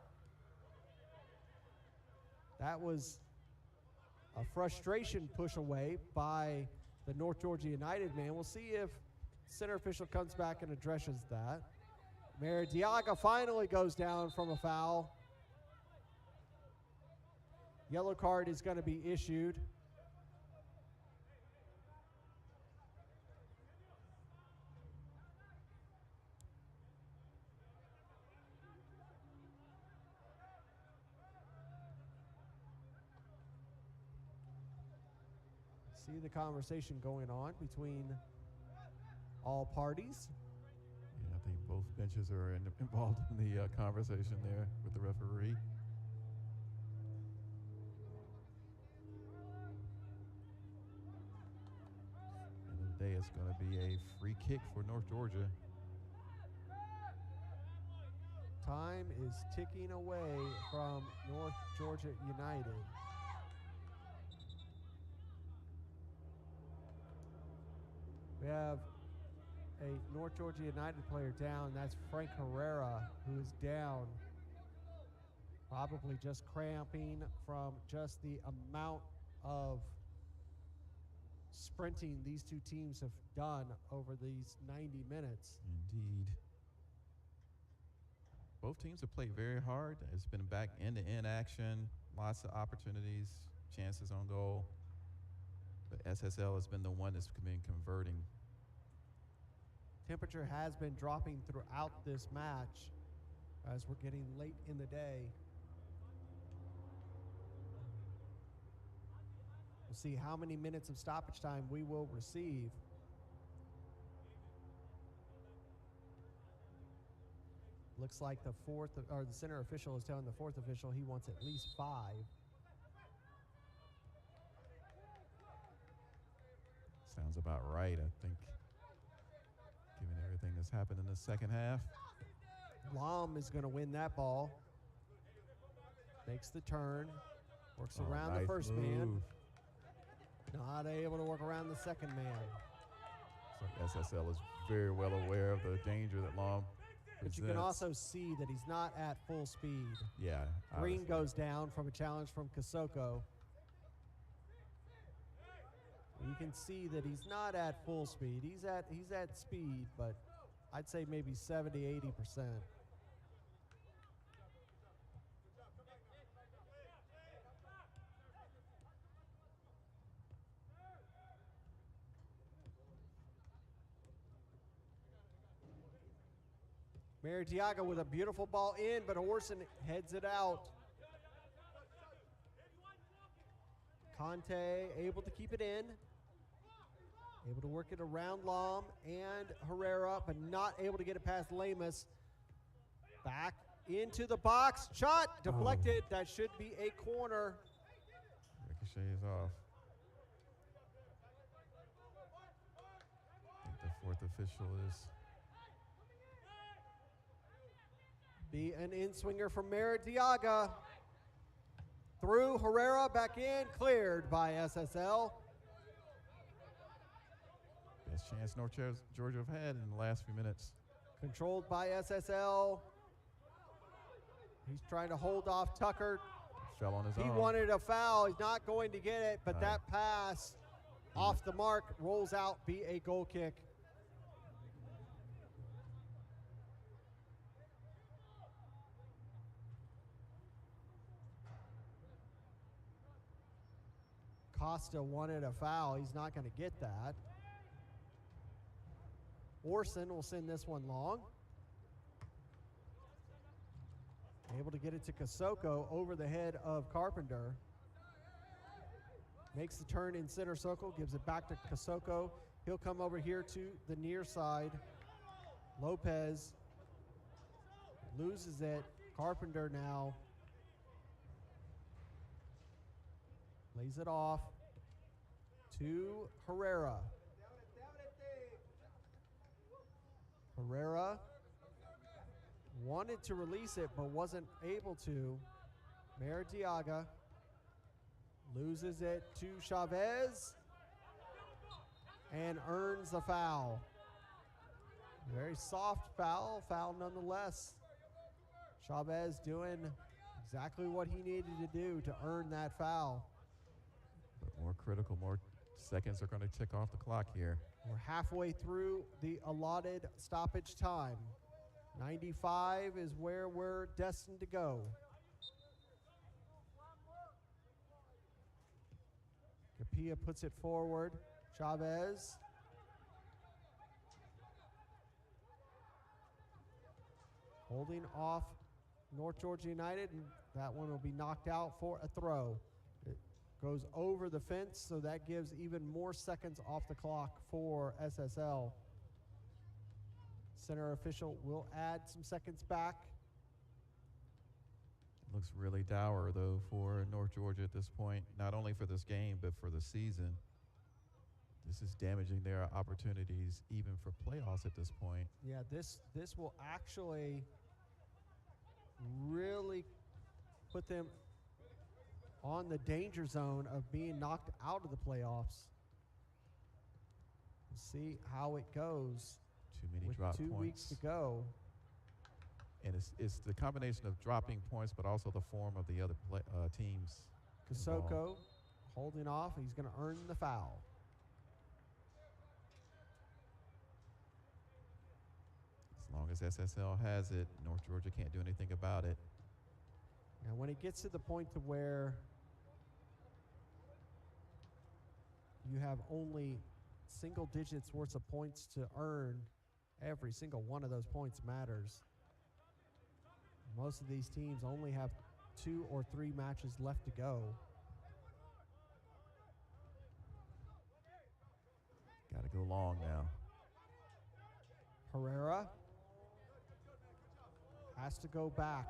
That was a frustration push away by the North Georgia United man. We'll see if center official comes back and addresses that. Maritiaga finally goes down from a foul. Yellow card is going to be issued. See the conversation going on between all parties. Yeah, I think both benches are involved in the conversation there with the referee. End of the day, it's going to be a free kick for North Georgia. Time is ticking away from North Georgia United. We have a North Georgia United player down. That's Frank Herrera, who is down. Probably just cramping from just the amount of sprinting these two teams have done over these 90 minutes. Indeed. Both teams have played very hard. It's been back end-to-end action, lots of opportunities, chances on goal. But SSL has been the one that's been converting. Temperature has been dropping throughout this match as we're getting late in the day. We'll see how many minutes of stoppage time we will receive. Looks like the center official is telling the fourth official he wants at least 5. Sounds about right, I think, given everything that's happened in the second half. Lom is going to win that ball. Makes the turn. Works around nice the first move. man. Not able to work around the second man. So SSL is very well aware of the danger that Lom But presents. you can also see that he's not at full speed. Yeah. Green obviously. goes down from a challenge from Kasoko. You can see that he's not at full speed. He's at speed, but I'd say maybe 70, 80%. Maritiaga with a beautiful ball in, but Orson heads it out. Conte able to keep it in. Able to work it around Lom and Herrera, but not able to get it past Lamus. Back into the box. Shot deflected. That should be a corner. Ricochets off. I think the fourth official is. Be an in-swinger from Maritiaga. Through Herrera, back in, cleared by SSL. Best chance North Georgia have had in the last few minutes. Controlled by SSL. He's trying to hold off Tucker. Fell on his He own. wanted a foul. He's not going to get it, but that pass off the mark rolls out, be a goal kick. Costa wanted a foul. He's not going to get that. Orson will send this one long. Able to get it to Kasoko over the head of Carpenter. Makes the turn in center circle, gives it back to Kasoko. He'll come over here to the near side. Lopez loses it. Carpenter now lays it off to Herrera. Herrera wanted to release it but wasn't able to. Maritiaga loses it to Chavez and earns the foul. Very soft foul nonetheless. Chavez doing exactly what he needed to do to earn that foul. But more critical, more seconds are going to tick off the clock here. We're halfway through the allotted stoppage time. 95 is where we're destined to go. Capilla puts it forward. Chavez. Holding off North Georgia United, and that one will be knocked out for a throw. It goes over the fence, so that gives even more seconds off the clock for SSL. Center official will add some seconds back. Looks really dour, though, for North Georgia at this point, not only for this game, but for the season. This is damaging their opportunities even for playoffs at this point. Yeah, this will actually really put them on the danger zone of being knocked out of the playoffs. We'll see how it goes. Too many with drop 2 points. weeks to go. And it's the combination of dropping points, but also the form of the other teams. Kasoko holding off. He's going to earn the foul. As long as SSL has it, North Georgia can't do anything about it. Now, when it gets to the point to where you have only single digits worth of points to earn, every single one of those points matters. Most of these teams only have 2 or 3 matches left to go. Got to go long now. Herrera has to go back.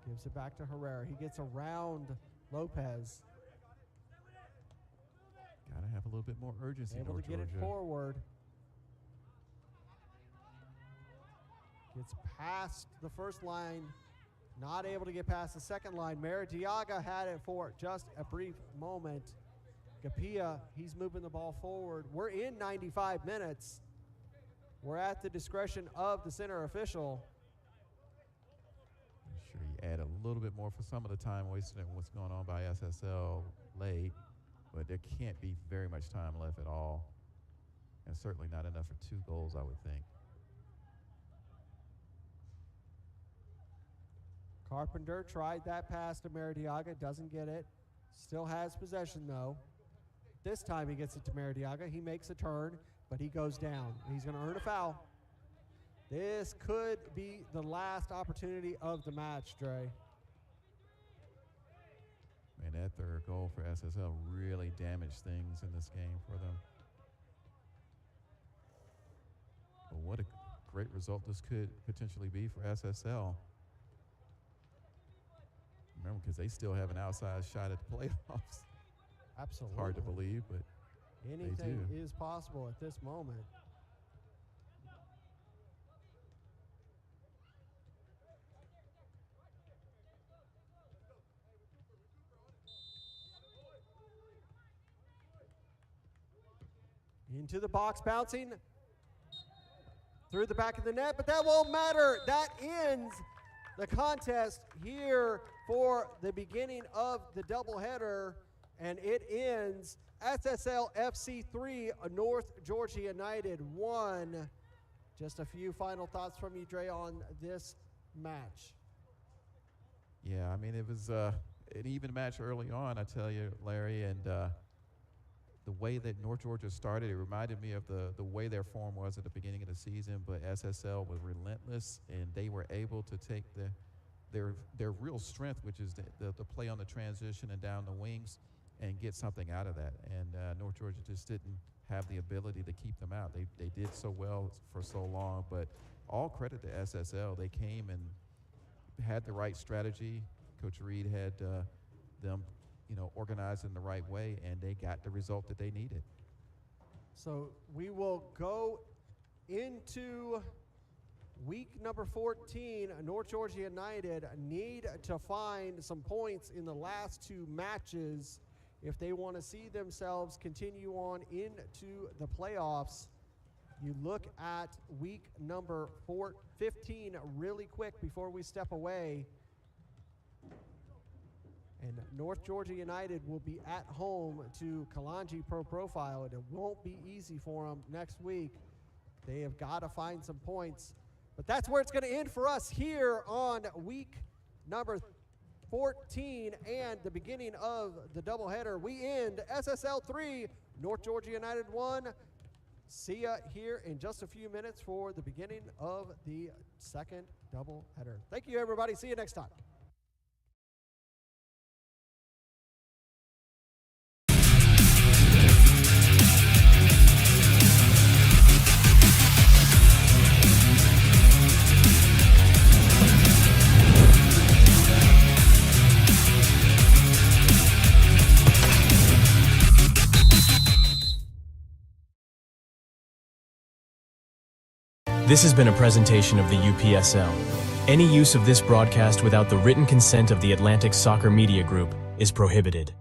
Gives it back to Herrera. He gets around Lopez. Got to have a little bit more urgency. Able to get it forward. Gets past the first line. Not able to get past the second line. Maradiaga had it for just a brief moment. Gapia, he's moving the ball forward. We're in 95 minutes. We're at the discretion of the center official. Sure, you add a little bit more for some of the time wasted in what's going on by SSL late, but there can't be very much time left at all, and certainly not enough for 2 goals, I would think. Carpenter tried that pass to Maradiaga, doesn't get it. Still has possession though. This time he gets it to Maradiaga. He makes a turn, but he goes down. He's going to earn a foul. This could be the last opportunity of the match, Dre. Man, that third goal for SSL really damaged things in this game for them. But what a great result this could potentially be for SSL. Remember, because they still have an outside shot at the playoffs. Absolutely. It's hard to believe, but anything is possible at this moment. Into the box, bouncing through the back of the net, but that won't matter. That ends the contest here for the beginning of the doubleheader, and it ends SSL FC 3, North Georgia United 1. Just a few final thoughts from you, Dre, on this match. Yeah, I mean, it was an even match early on, I tell you, Larry, and the way that North Georgia started, it reminded me of the way their form was at the beginning of the season, but SSL was relentless, and they were able to take their real strength, which is the play on the transition and down the wings, and get something out of that. And North Georgia just didn't have the ability to keep them out. They did so well for so long, but all credit to SSL. They came and had the right strategy. Coach Reed had them organized in the right way, and they got the result that they needed. So we will go into week number 14. North Georgia United need to find some points in the last 2 matches if they want to see themselves continue on into the playoffs. You look at week number 15 really quick before we step away. And North Georgia United will be at home to Kalanji Pro Profile, and it won't be easy for them next week. They have got to find some points. But that's where it's going to end for us here on week number 14 and the beginning of the doubleheader. We end SSL 3, North Georgia United 1. See ya here in just a few minutes for the beginning of the second doubleheader. Thank you, everybody. See you next time. This has been a presentation of the UPSL. Any use of this broadcast without the written consent of the Atlantic Soccer Media Group is prohibited.